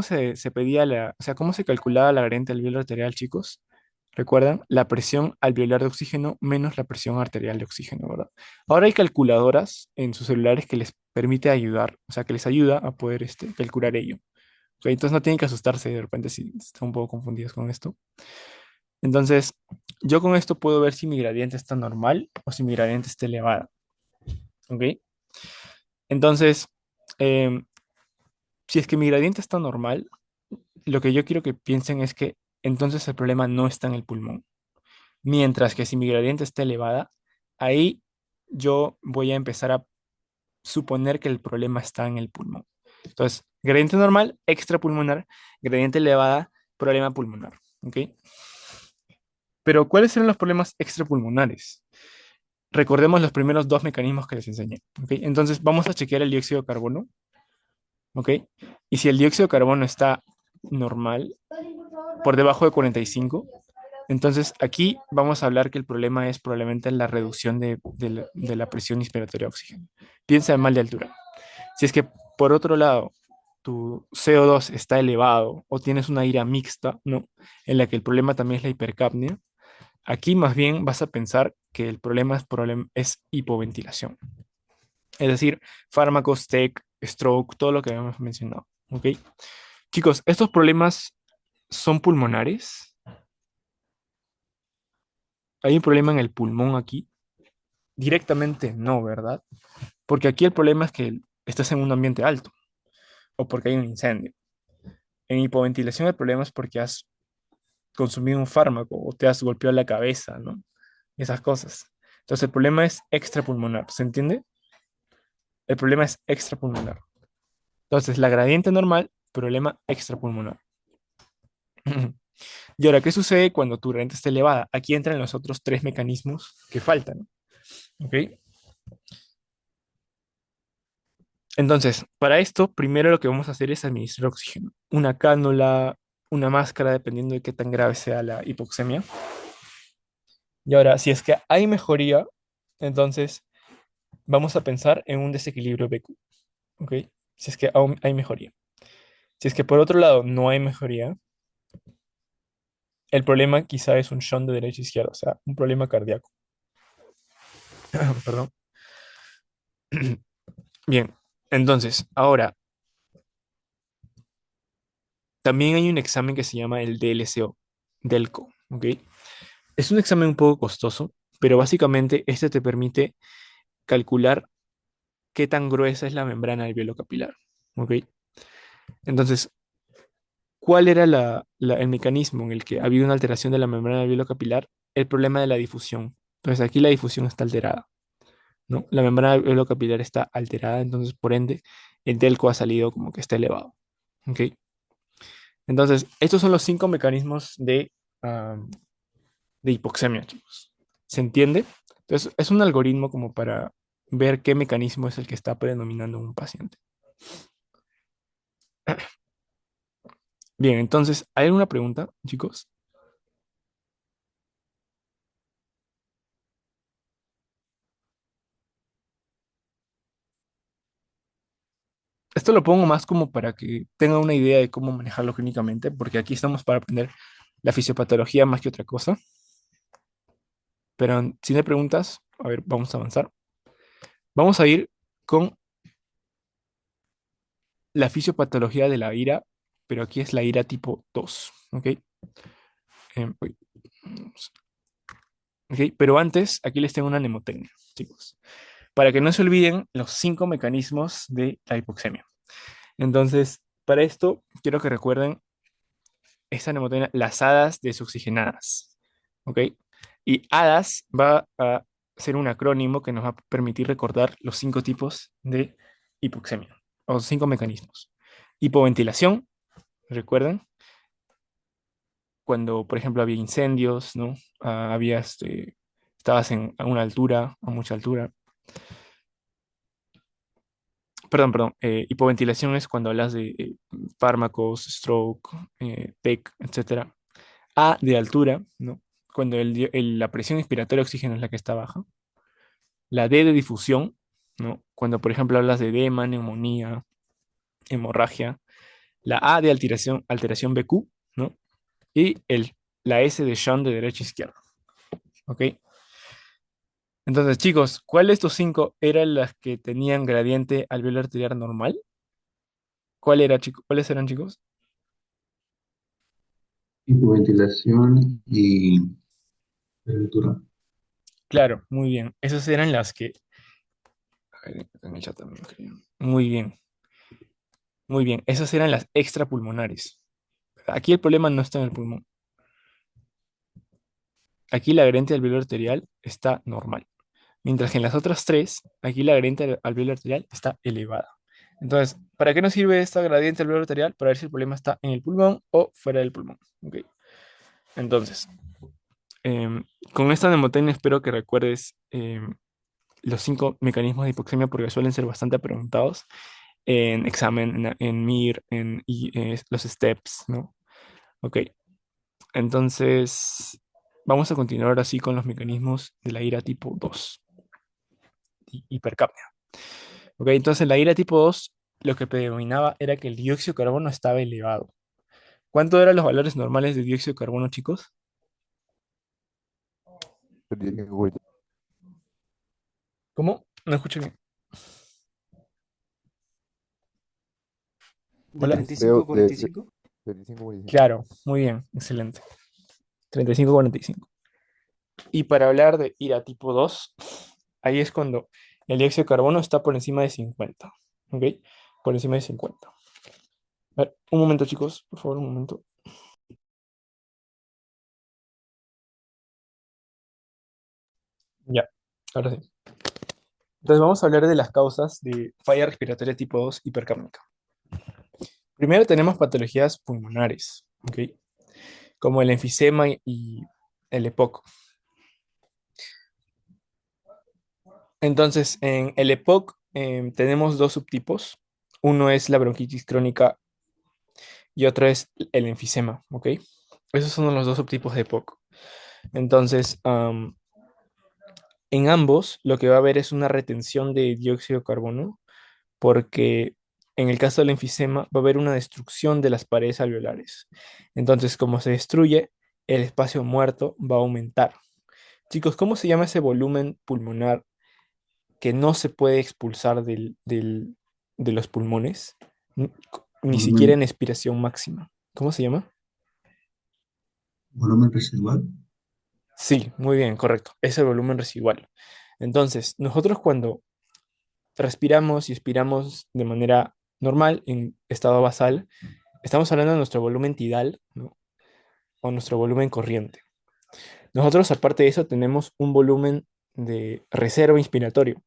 se pedía o sea, cómo se calculaba la gradiente alveolar arterial, chicos? ¿Recuerdan? La presión alveolar de oxígeno menos la presión arterial de oxígeno, ¿verdad? Ahora hay calculadoras en sus celulares que les permite ayudar, o sea, que les ayuda a poder calcular ello. ¿Ok? Entonces no tienen que asustarse de repente si están un poco confundidos con esto. Entonces, yo con esto puedo ver si mi gradiente está normal o si mi gradiente está elevada. ¿Ok? Entonces, em, si es que mi gradiente está normal, lo que yo quiero que piensen es que entonces el problema no está en el pulmón. Mientras que si mi gradiente está elevada, ahí yo voy a empezar a suponer que el problema está en el pulmón. Entonces, gradiente normal, extrapulmonar, gradiente elevada, problema pulmonar. ¿Ok? Pero, ¿cuáles eran los problemas extrapulmonares? Recordemos los primeros 2 mecanismos que les enseñé. ¿Ok? Entonces, vamos a chequear el dióxido de carbono. ¿Ok? Y si el dióxido de carbono está normal, por debajo de 45, entonces aquí vamos a hablar que el problema es probablemente la reducción de la presión inspiratoria de oxígeno. Piensa en mal de altura. Si es que por otro lado tu CO2 está elevado o tienes una ira mixta, ¿no? En la que el problema también es la hipercapnia, aquí más bien vas a pensar que el problema es hipoventilación. Es decir, fármacos, TEC, stroke, todo lo que habíamos mencionado. ¿Ok? Chicos, ¿estos problemas son pulmonares? ¿Hay un problema en el pulmón aquí? Directamente no, ¿verdad? Porque aquí el problema es que estás en un ambiente alto o porque hay un incendio. En hipoventilación el problema es porque has consumido un fármaco o te has golpeado la cabeza, ¿no? Esas cosas. Entonces el problema es extrapulmonar, ¿se entiende? El problema es extrapulmonar. Entonces la gradiente normal, problema extrapulmonar. Y ahora, ¿qué sucede cuando tu gradiente está elevada? Aquí entran los otros tres mecanismos que faltan, ¿ok? Entonces, para esto, primero lo que vamos a hacer es administrar oxígeno. Una cánula, una máscara, dependiendo de qué tan grave sea la hipoxemia. Y ahora, si es que hay mejoría, entonces vamos a pensar en un desequilibrio BQ, ¿ok? Si es que aún hay mejoría. Si es que por otro lado no hay mejoría, el problema quizá es un shunt de derecha a izquierda, o sea, un problema cardíaco. Perdón. Bien, entonces, ahora, también hay un examen que se llama el DLCO, DELCO, ¿ok? Es un examen un poco costoso, pero básicamente este te permite calcular qué tan gruesa es la membrana alveolo capilar, ¿ok? Entonces, ¿cuál era el mecanismo en el que había una alteración de la membrana alveolo capilar? El problema de la difusión. Entonces, aquí la difusión está alterada, ¿no? La membrana alveolo capilar está alterada, entonces, por ende, el delco ha salido como que está elevado, ¿ok? Entonces, estos son los cinco mecanismos de hipoxemia, chicos. ¿Se entiende? Entonces, es un algoritmo como para ver qué mecanismo es el que está predominando en un paciente. Bien, entonces, ¿hay alguna pregunta, chicos? Esto lo pongo más como para que tengan una idea de cómo manejarlo clínicamente, porque aquí estamos para aprender la fisiopatología más que otra cosa. Pero si no hay preguntas, a ver, vamos a avanzar. Vamos a ir con la fisiopatología de la ira, pero aquí es la ira tipo 2, ¿ok? Uy, ¿ok? Pero antes, aquí les tengo una mnemotecnia, chicos, para que no se olviden los cinco mecanismos de la hipoxemia. Entonces, para esto, quiero que recuerden esta mnemotecnia, las hadas desoxigenadas, ¿ok? Y hadas va a ser un acrónimo que nos va a permitir recordar los cinco tipos de hipoxemia, o cinco mecanismos. Hipoventilación, recuerden, cuando, por ejemplo, había incendios, ¿no? Estabas a una altura, a mucha altura. Perdón, hipoventilación es cuando hablas de fármacos, stroke, TEC, etcétera. A de altura, ¿no? Cuando la presión inspiratoria de oxígeno es la que está baja. La D de difusión, ¿no? Cuando, por ejemplo, hablas de edema, neumonía, hemorragia. La A de alteración BQ, ¿no? Y la S de shunt de derecha a izquierda, ¿ok? Entonces, chicos, ¿cuál de estos cinco eran las que tenían gradiente alveolar arterial normal? ¿Cuál era, chicos? ¿Cuáles eran, chicos? Hipoventilación y temperatura. Claro, muy bien. Esas eran las que... a ver, en el chat también, creo. Muy bien, muy bien. Esas eran las extrapulmonares. Aquí el problema no está en el pulmón. Aquí la gradiente alveolar arterial está normal. Mientras que en las otras tres, aquí la gradiente alveolar arterial está elevada. Entonces, ¿para qué nos sirve esta gradiente alveolar arterial? Para ver si el problema está en el pulmón o fuera del pulmón. ¿Ok? Entonces, em, con esta mnemotecnia espero que recuerdes los cinco mecanismos de hipoxemia porque suelen ser bastante preguntados en examen, en MIR, los STEPS, ¿no? Ok, entonces vamos a continuar así con los mecanismos de la ira tipo 2, hipercapnia. Ok, entonces la ira tipo 2 lo que predominaba era que el dióxido de carbono estaba elevado. ¿Cuánto eran los valores normales de dióxido de carbono, chicos? 35, ¿Cómo? No escuché bien. ¿De Hola. 35 creo a 45? 35, 45. Claro, muy bien, excelente. 35-45. Y para hablar de ira tipo 2, ahí es cuando el dióxido de carbono está por encima de 50. ¿Ok? Por encima de 50. A ver, un momento, chicos, por favor, un momento. Ya, ahora sí. Entonces vamos a hablar de las causas de falla respiratoria tipo 2 hipercárnica. Primero tenemos patologías pulmonares, ¿ok? Como el enfisema y el EPOC. Entonces, en el EPOC tenemos dos subtipos. Uno es la bronquitis crónica y otro es el enfisema, ¿ok? Esos son los dos subtipos de EPOC. Entonces, en ambos lo que va a haber es una retención de dióxido de carbono porque en el caso del enfisema va a haber una destrucción de las paredes alveolares. Entonces, como se destruye, el espacio muerto va a aumentar. Chicos, ¿cómo se llama ese volumen pulmonar que no se puede expulsar de los pulmones? Ni siquiera en Volumen, expiración máxima. ¿Cómo se llama? volumen residual. Sí, muy bien, correcto. Es el volumen residual. Entonces, nosotros cuando respiramos y expiramos de manera normal, en estado basal, estamos hablando de nuestro volumen tidal, ¿no? O nuestro volumen corriente. Nosotros, aparte de eso, tenemos un volumen de reserva inspiratorio,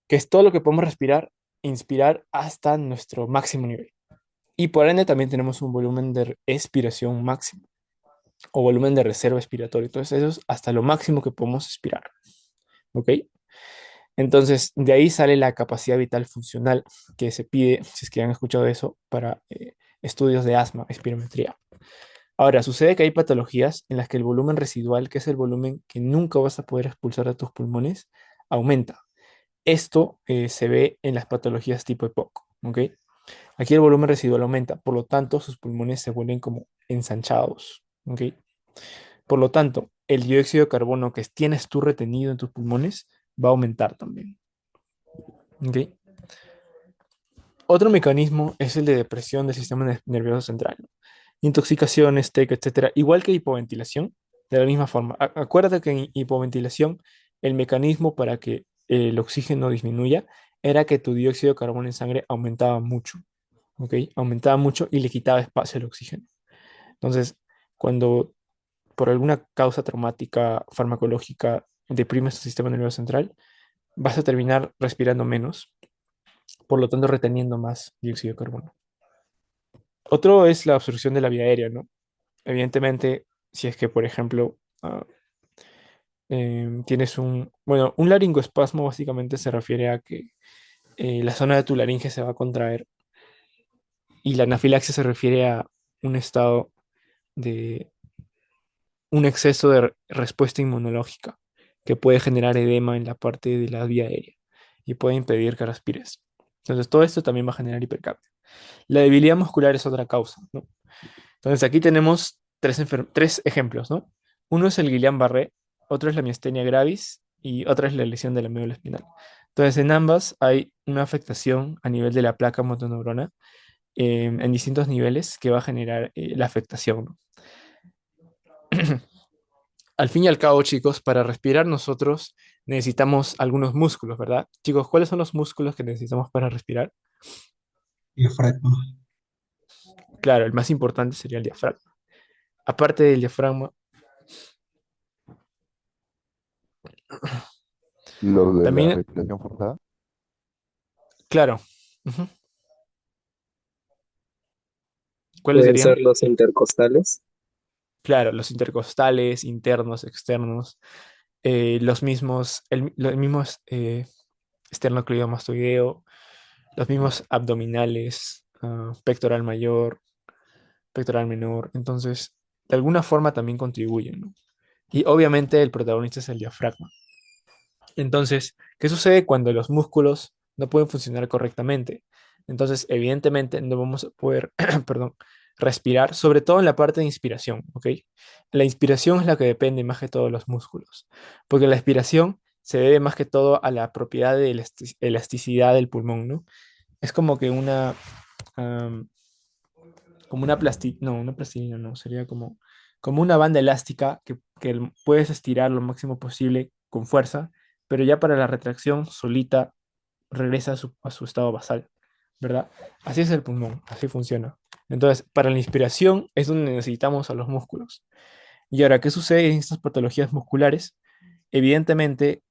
que es todo lo que podemos respirar, inspirar hasta nuestro máximo nivel. Y por ende también tenemos un volumen de expiración máximo o volumen de reserva expiratorio. Entonces, eso es hasta lo máximo que podemos expirar. ¿Ok? Entonces, de ahí sale la capacidad vital funcional que se pide, si es que han escuchado eso, para estudios de asma, espirometría. Ahora, sucede que hay patologías en las que el volumen residual, que es el volumen que nunca vas a poder expulsar de tus pulmones, aumenta. Esto se ve en las patologías tipo EPOC, ¿ok? Aquí el volumen residual aumenta, por lo tanto, sus pulmones se vuelven como ensanchados, ¿ok? Por lo tanto, el dióxido de carbono que tienes tú retenido en tus pulmones va a aumentar también, ¿ok? Otro mecanismo es el de depresión del sistema nervioso central. Intoxicaciones, TEC, etcétera, igual que hipoventilación, de la misma forma. Acuérdate que en hipoventilación el mecanismo para que el oxígeno disminuya era que tu dióxido de carbono en sangre aumentaba mucho, ¿ok? Aumentaba mucho y le quitaba espacio al oxígeno. Entonces, cuando por alguna causa traumática farmacológica deprimes tu sistema nervioso central, vas a terminar respirando menos, por lo tanto reteniendo más dióxido de carbono. Otro es la obstrucción de la vía aérea, ¿no? Evidentemente, si es que, por ejemplo, tienes bueno, un laringoespasmo básicamente se refiere a que la zona de tu laringe se va a contraer y la anafilaxia se refiere a un estado de un exceso de respuesta inmunológica que puede generar edema en la parte de la vía aérea y puede impedir que respires. Entonces, todo esto también va a generar hipercapnia. La debilidad muscular es otra causa, ¿no? Entonces aquí tenemos tres ejemplos, ¿no? Uno es el Guillain-Barré, otro es la miastenia gravis y otra es la lesión de la médula espinal. Entonces en ambas hay una afectación a nivel de la placa motoneurona en distintos niveles que va a generar la afectación, ¿no? Al fin y al cabo, chicos, para respirar nosotros necesitamos algunos músculos, ¿verdad? Chicos, ¿cuáles son los músculos que necesitamos para respirar? Diafragma. Claro, el más importante sería el diafragma. Aparte del diafragma, Los de la también, respiración forzada. claro, ujú, ¿cuáles Pueden ser serían? los intercostales. Claro, los intercostales, internos, externos, los mismos, los mismos esternocleidomastoideo, los mismos abdominales, pectoral mayor, pectoral menor. Entonces, de alguna forma también contribuyen, ¿no? Y obviamente el protagonista es el diafragma. Entonces, ¿qué sucede cuando los músculos no pueden funcionar correctamente? Entonces, evidentemente, no vamos a poder, perdón, respirar, sobre todo en la parte de inspiración, ¿ok? La inspiración es la que depende más que todo de los músculos, porque la expiración se debe más que todo a la propiedad de elasticidad del pulmón, ¿no? Es como que am, como una plastilina, no, una plastilina no, sería como una banda elástica que puedes estirar lo máximo posible con fuerza, pero ya para la retracción solita regresa a su estado basal, ¿verdad? Así es el pulmón, así funciona. Entonces, para la inspiración es donde necesitamos a los músculos. Y ahora, ¿qué sucede en estas patologías musculares? evidentemente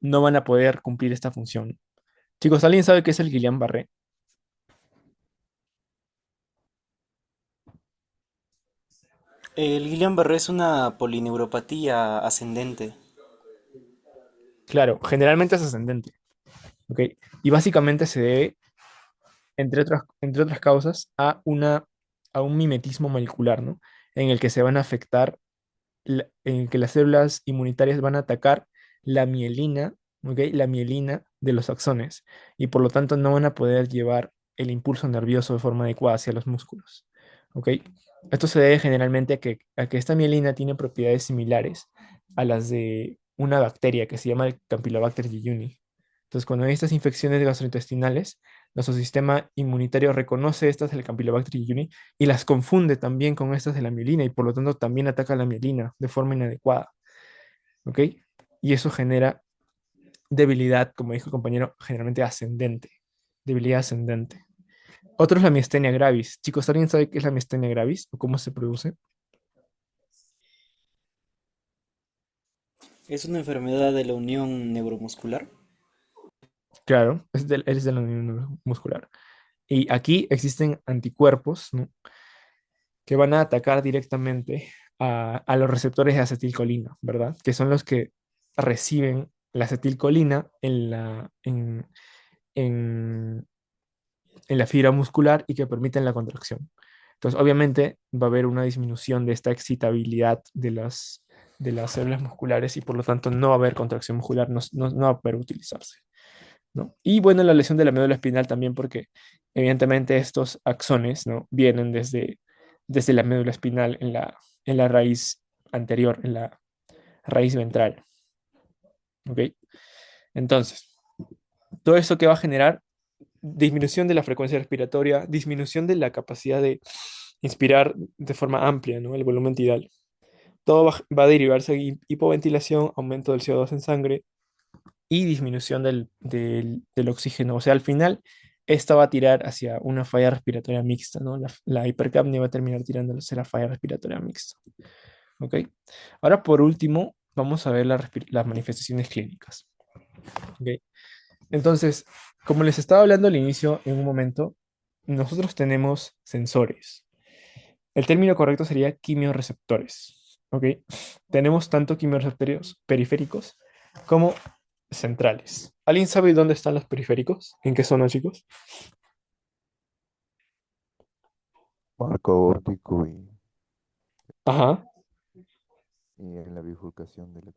no van a poder cumplir esta función. Chicos, ¿alguien sabe qué es el Guillain-Barré? El Guillain-Barré es una polineuropatía ascendente. Claro, generalmente es ascendente, ¿ok? Y básicamente se debe, entre otras causas, a un mimetismo molecular, ¿no? En el que se van a afectar, en el que las células inmunitarias van a atacar la mielina, ¿ok? La mielina de los axones, y por lo tanto no van a poder llevar el impulso nervioso de forma adecuada hacia los músculos, ¿ok? Esto se debe generalmente a que esta mielina tiene propiedades similares a las de una bacteria que se llama el Campylobacter jejuni. Entonces, cuando hay estas infecciones gastrointestinales, nuestro sistema inmunitario reconoce estas del Campylobacter jejuni y las confunde también con estas de la mielina y por lo tanto también ataca la mielina de forma inadecuada, ¿ok? Y eso genera debilidad, como dijo el compañero, generalmente ascendente, debilidad ascendente. Otro es la miastenia gravis. Chicos, ¿alguien sabe qué es la miastenia gravis o cómo se produce? Es una enfermedad de la unión neuromuscular. Claro, es de la unión muscular. Y aquí existen anticuerpos, ¿no? Que van a atacar directamente a los receptores de acetilcolina, ¿verdad? Que son los que reciben la acetilcolina en, en la fibra muscular y que permiten la contracción. Entonces, obviamente, va a haber una disminución de esta excitabilidad de las células musculares y por lo tanto no va a haber contracción muscular, no va a poder utilizarse, ¿no? Y bueno, la lesión de la médula espinal también porque evidentemente estos axones, ¿no? Vienen desde la médula espinal en la raíz anterior, en la raíz ventral, ¿ok? Entonces, todo esto que va a generar disminución de la frecuencia respiratoria, disminución de la capacidad de inspirar de forma amplia, ¿no? El volumen tidal. Todo va a derivarse en hipoventilación, aumento del CO2 en sangre y disminución del oxígeno. O sea, al final, esta va a tirar hacia una falla respiratoria mixta, ¿no? La hipercapnia va a terminar tirando hacia la falla respiratoria mixta. ¿Ok? Ahora, por último, vamos a ver las manifestaciones clínicas. ¿Ok? Entonces, como les estaba hablando al inicio, en un momento, nosotros tenemos sensores. El término correcto sería quimiorreceptores. ¿Ok? Tenemos tanto quimiorreceptores periféricos como centrales. ¿Alguien sabe dónde están los periféricos? ¿En qué zona, chicos? Marco aórtico Ajá, y en la bifurcación de la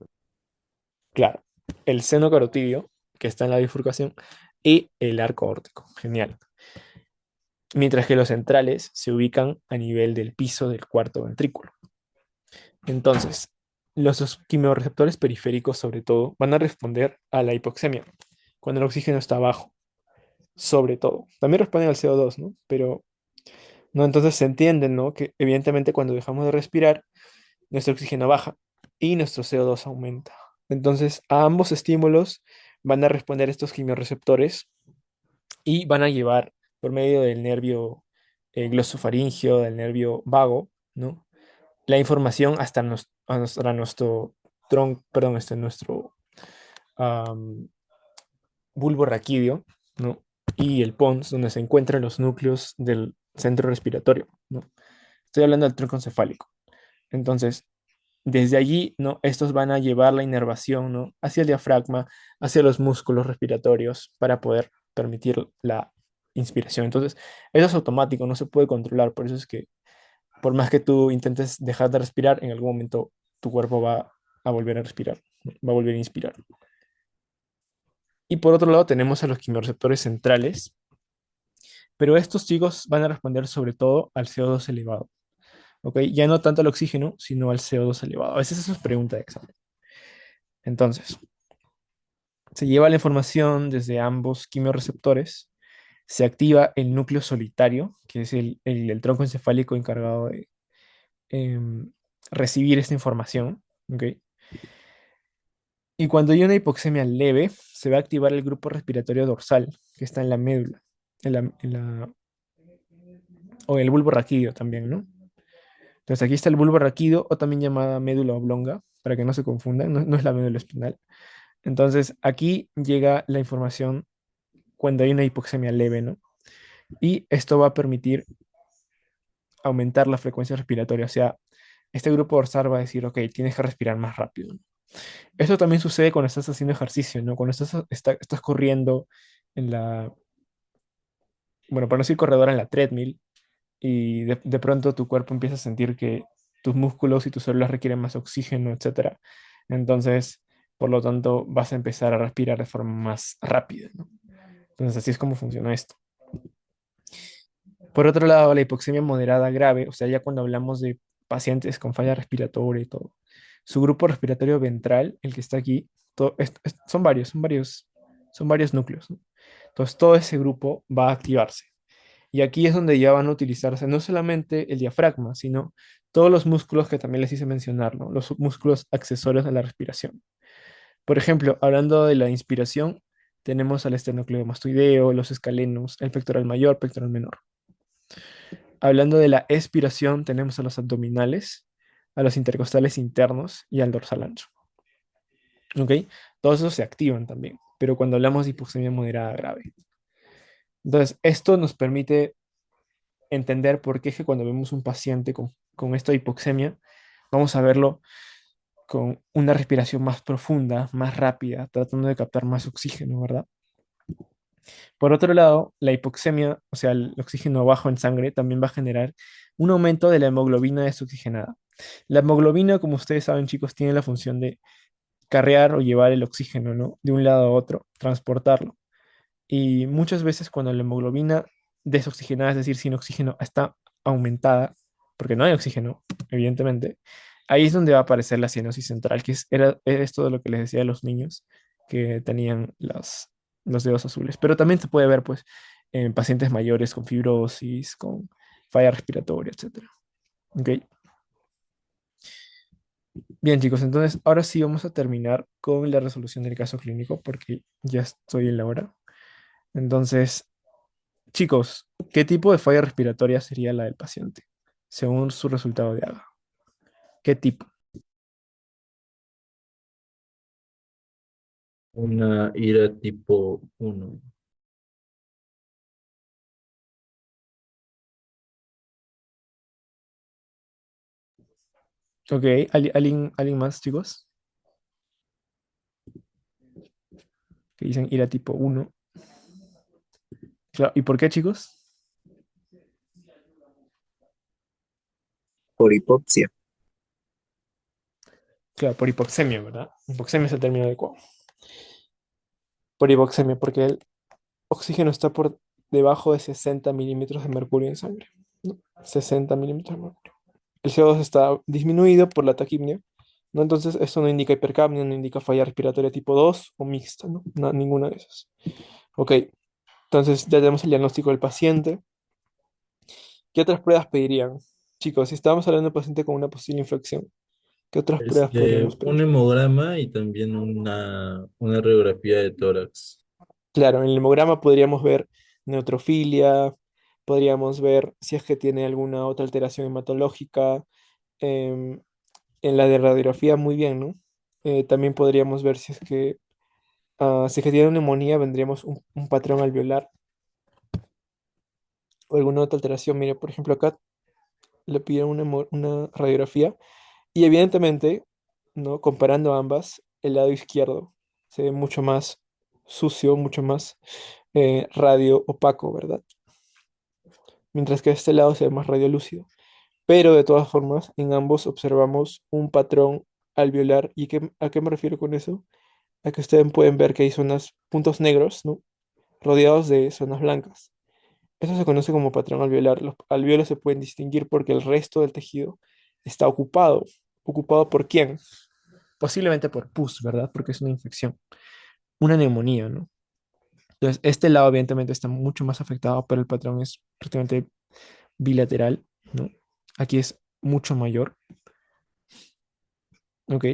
claro. El seno carotidio, que está en la bifurcación, y el arco aórtico. Genial. Mientras que los centrales se ubican a nivel del piso del cuarto ventrículo. Entonces, los quimiorreceptores periféricos, sobre todo, van a responder a la hipoxemia, cuando el oxígeno está bajo, sobre todo. También responden al CO2, ¿no? Pero, no, entonces se entiende, ¿no? Que evidentemente cuando dejamos de respirar, nuestro oxígeno baja y nuestro CO2 aumenta. Entonces, a ambos estímulos van a responder estos quimiorreceptores y van a llevar por medio del nervio glosofaringeo, del nervio vago, ¿no? La información hasta nuestro tronco, perdón, nuestro am, bulbo raquídeo, ¿no? Y el pons, donde se encuentran los núcleos del centro respiratorio, ¿no? Estoy hablando del tronco encefálico. Entonces, desde allí, ¿no? Estos van a llevar la inervación, ¿no? Hacia el diafragma, hacia los músculos respiratorios para poder permitir la inspiración. Entonces, eso es automático, no se puede controlar. Por eso es que, por más que tú intentes dejar de respirar, en algún momento tu cuerpo va a volver a respirar, ¿no? Va a volver a inspirar. Y por otro lado, tenemos a los quimiorreceptores centrales, pero estos chicos van a responder sobre todo al CO2 elevado. ¿Ok? Ya no tanto al oxígeno, sino al CO2 elevado. A veces eso es pregunta de examen. Entonces, se lleva la información desde ambos quimiorreceptores, se activa el núcleo solitario, que es el tronco encefálico encargado de em, recibir esta información, ¿ok? Y cuando hay una hipoxemia leve, se va a activar el grupo respiratorio dorsal, que está en la médula, o en el bulbo raquídeo también, ¿no? Entonces aquí está el bulbo raquídeo o también llamada médula oblonga, para que no se confundan, no es la médula espinal. Entonces aquí llega la información cuando hay una hipoxemia leve, ¿no? Y esto va a permitir aumentar la frecuencia respiratoria. O sea, este grupo dorsal va a decir, ok, tienes que respirar más rápido, ¿no? Esto también sucede cuando estás haciendo ejercicio, ¿no? Cuando estás corriendo en la, bueno, para no decir corredora, en la treadmill, y de pronto tu cuerpo empieza a sentir que tus músculos y tus células requieren más oxígeno, etcétera. Entonces, por lo tanto, vas a empezar a respirar de forma más rápida, ¿no? Entonces, así es como funciona esto. Por otro lado, la hipoxemia moderada grave, o sea, ya cuando hablamos de pacientes con falla respiratoria y todo, su grupo respiratorio ventral, el que está aquí, son varios núcleos, ¿no? Entonces, todo ese grupo va a activarse. Y aquí es donde ya van a utilizarse no solamente el diafragma, sino todos los músculos que también les hice mencionar, ¿no? Los músculos accesorios de la respiración. Por ejemplo, hablando de la inspiración, tenemos al esternocleidomastoideo, los escalenos, el pectoral mayor, pectoral menor. Hablando de la expiración, tenemos a los abdominales, a los intercostales internos y al dorsal ancho. ¿Ok? Todos esos se activan también, pero cuando hablamos de hipoxemia moderada grave. Entonces, esto nos permite entender por qué es que cuando vemos un paciente con esta hipoxemia, vamos a verlo con una respiración más profunda, más rápida, tratando de captar más oxígeno, ¿verdad? Por otro lado, la hipoxemia, o sea, el oxígeno bajo en sangre, también va a generar un aumento de la hemoglobina desoxigenada. La hemoglobina, como ustedes saben, chicos, tiene la función de carrear o llevar el oxígeno, ¿no? De un lado a otro, transportarlo. Y muchas veces cuando la hemoglobina desoxigenada, es decir, sin oxígeno, está aumentada, porque no hay oxígeno, evidentemente, ahí es donde va a aparecer la cianosis central, era esto de lo que les decía a los niños que tenían los dedos azules. Pero también se puede ver, pues, en pacientes mayores con fibrosis, con falla respiratoria, etcétera. ¿Ok? Bien, chicos, entonces ahora sí vamos a terminar con la resolución del caso clínico porque ya estoy en la hora. Entonces, chicos, ¿qué tipo de falla respiratoria sería la del paciente, según su resultado de AGA? ¿Qué tipo? Una ira tipo uno. Ok, ¿alguien más, chicos? Que dicen ira tipo uno. Claro, ¿y por qué, chicos? Por hipoxia. Claro, por hipoxemia, ¿verdad? Hipoxemia es el término adecuado. Por hipoxemia, porque el oxígeno está por debajo de 60 milímetros de mercurio en sangre, ¿no? 60 milímetros de mercurio. El CO2 está disminuido por la taquipnia, ¿no? Entonces, esto no indica hipercapnia, no indica falla respiratoria tipo 2 o mixta, ¿no? Ninguna de esas. Ok, entonces ya tenemos el diagnóstico del paciente. ¿Qué otras pruebas pedirían? Chicos, si estábamos hablando de un paciente con una posible infección, ¿qué otras pruebas podríamos Un pedir? hemograma y también una radiografía de tórax. Claro, en el hemograma podríamos ver neutrofilia, podríamos ver si es que tiene alguna otra alteración hematológica. em, en la de radiografía, muy bien, ¿no? También podríamos ver si es que tiene neumonía, vendríamos un patrón alveolar o alguna otra alteración. Mire, por ejemplo, acá le piden una radiografía y evidentemente, ¿no? Comparando ambas, el lado izquierdo se ve mucho más sucio, mucho más radio opaco, ¿verdad? Mientras que este lado se ve más radiolúcido. Pero de todas formas, en ambos observamos un patrón alveolar. ¿Y a qué me refiero con eso? A que ustedes pueden ver que hay zonas, puntos negros, ¿no? Rodeados de zonas blancas. Eso se conoce como patrón alveolar. Los alveolos se pueden distinguir porque el resto del tejido está ocupado. ¿Ocupado por quién? Posiblemente por pus, ¿verdad? Porque es una infección, una neumonía, ¿no? Entonces, este lado evidentemente está mucho más afectado, pero el patrón es prácticamente bilateral, ¿no? Aquí es mucho mayor, ¿ok?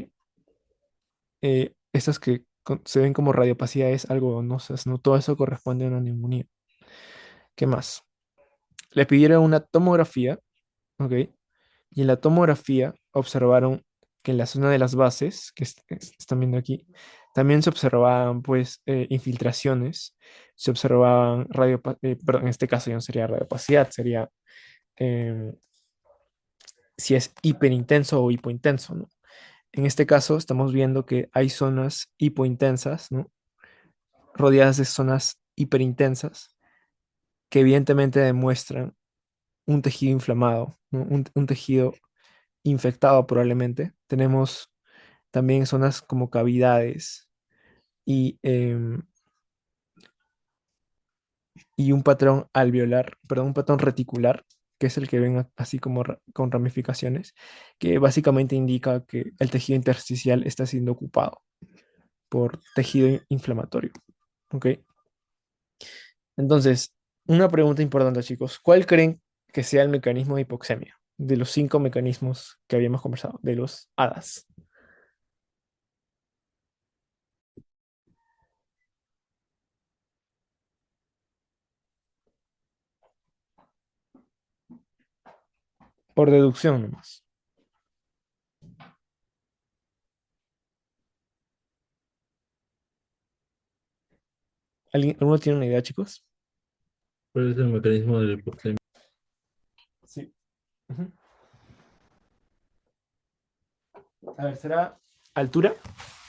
Estas que se ven como radiopatía es algo, no sé, no todo eso corresponde a una neumonía. ¿Qué más? Le pidieron una tomografía, ¿ok? Y en la tomografía observaron que en la zona de las bases, están viendo aquí, también se observaban pues infiltraciones, se observaban perdón, en este caso ya no sería radiopacidad, sería em, si es hiperintenso o hipointenso, ¿no? En este caso estamos viendo que hay zonas hipointensas, ¿no? Rodeadas de zonas hiperintensas que evidentemente demuestran un tejido inflamado, ¿no? Un tejido infectado probablemente. Tenemos también zonas como cavidades y, y un patrón alveolar, perdón, un patrón reticular, que es el que ven así como con ramificaciones, que básicamente indica que el tejido intersticial está siendo ocupado por tejido inflamatorio. ¿Ok? Entonces, una pregunta importante, chicos. ¿Cuál creen que sea el mecanismo de hipoxemia? De los 5 mecanismos que habíamos conversado, de los HADAS. Por deducción nomás. ¿Alguno tiene una idea, chicos? ¿Cuál es el mecanismo de la hipoxemia? Sí. Ujú. A ver, ¿será altura?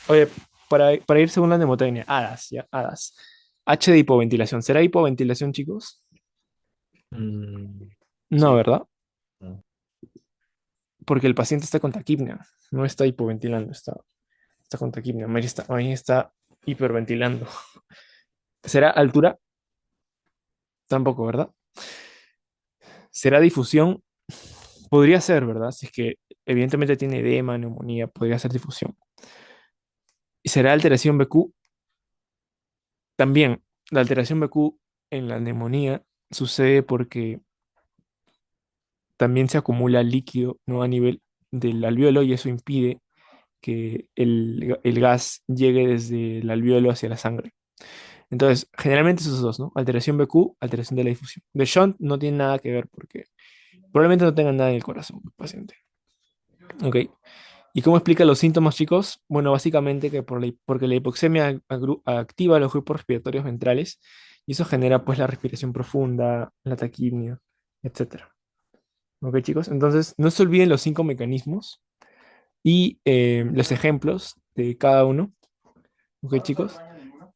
Oye, para ir según la mnemotecnia, HADAS, ya, HADAS. H de hipoventilación. ¿Será hipoventilación, chicos? Mm, No, sí. ¿verdad? No. Porque el paciente está con taquipnea, no está hipoventilando, está con taquipnea, ahí está hiperventilando. ¿Será altura? Tampoco, ¿verdad? ¿Será difusión? Podría ser, ¿verdad? Si es que evidentemente tiene edema, neumonía, podría ser difusión. ¿Y será alteración BQ? También, la alteración BQ en la neumonía sucede porque también se acumula líquido, ¿no? A nivel del alveolo y eso impide que el gas llegue desde el alveolo hacia la sangre. Entonces, generalmente esos dos, ¿no? Alteración BQ, alteración de la difusión. De shunt no tiene nada que ver porque probablemente no tenga nada en el corazón el paciente. ¿Ok? ¿Y cómo explica los síntomas, chicos? Bueno, básicamente que porque la hipoxemia activa los grupos respiratorios ventrales y eso genera pues la respiración profunda, la taquipnea, etcétera. ¿Ok, chicos? Entonces, no se olviden los 5 mecanismos y los ejemplos de cada uno. ¿Ok, chicos?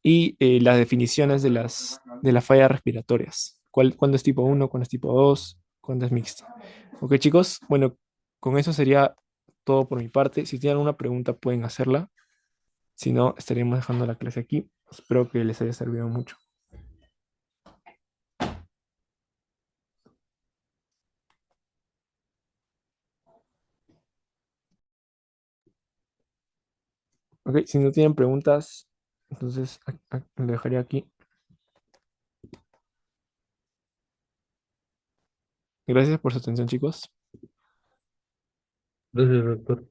Y las definiciones de las fallas respiratorias. ¿Cuándo es tipo uno, cuándo es tipo 2, cuándo es mixto? Ok, chicos, bueno, con eso sería todo por mi parte. Si tienen alguna pregunta pueden hacerla. Si no, estaríamos dejando la clase aquí. Espero que les haya servido mucho. Ok, si no tienen preguntas, entonces lo dejaría aquí. Gracias por su atención, chicos. Gracias, doctor.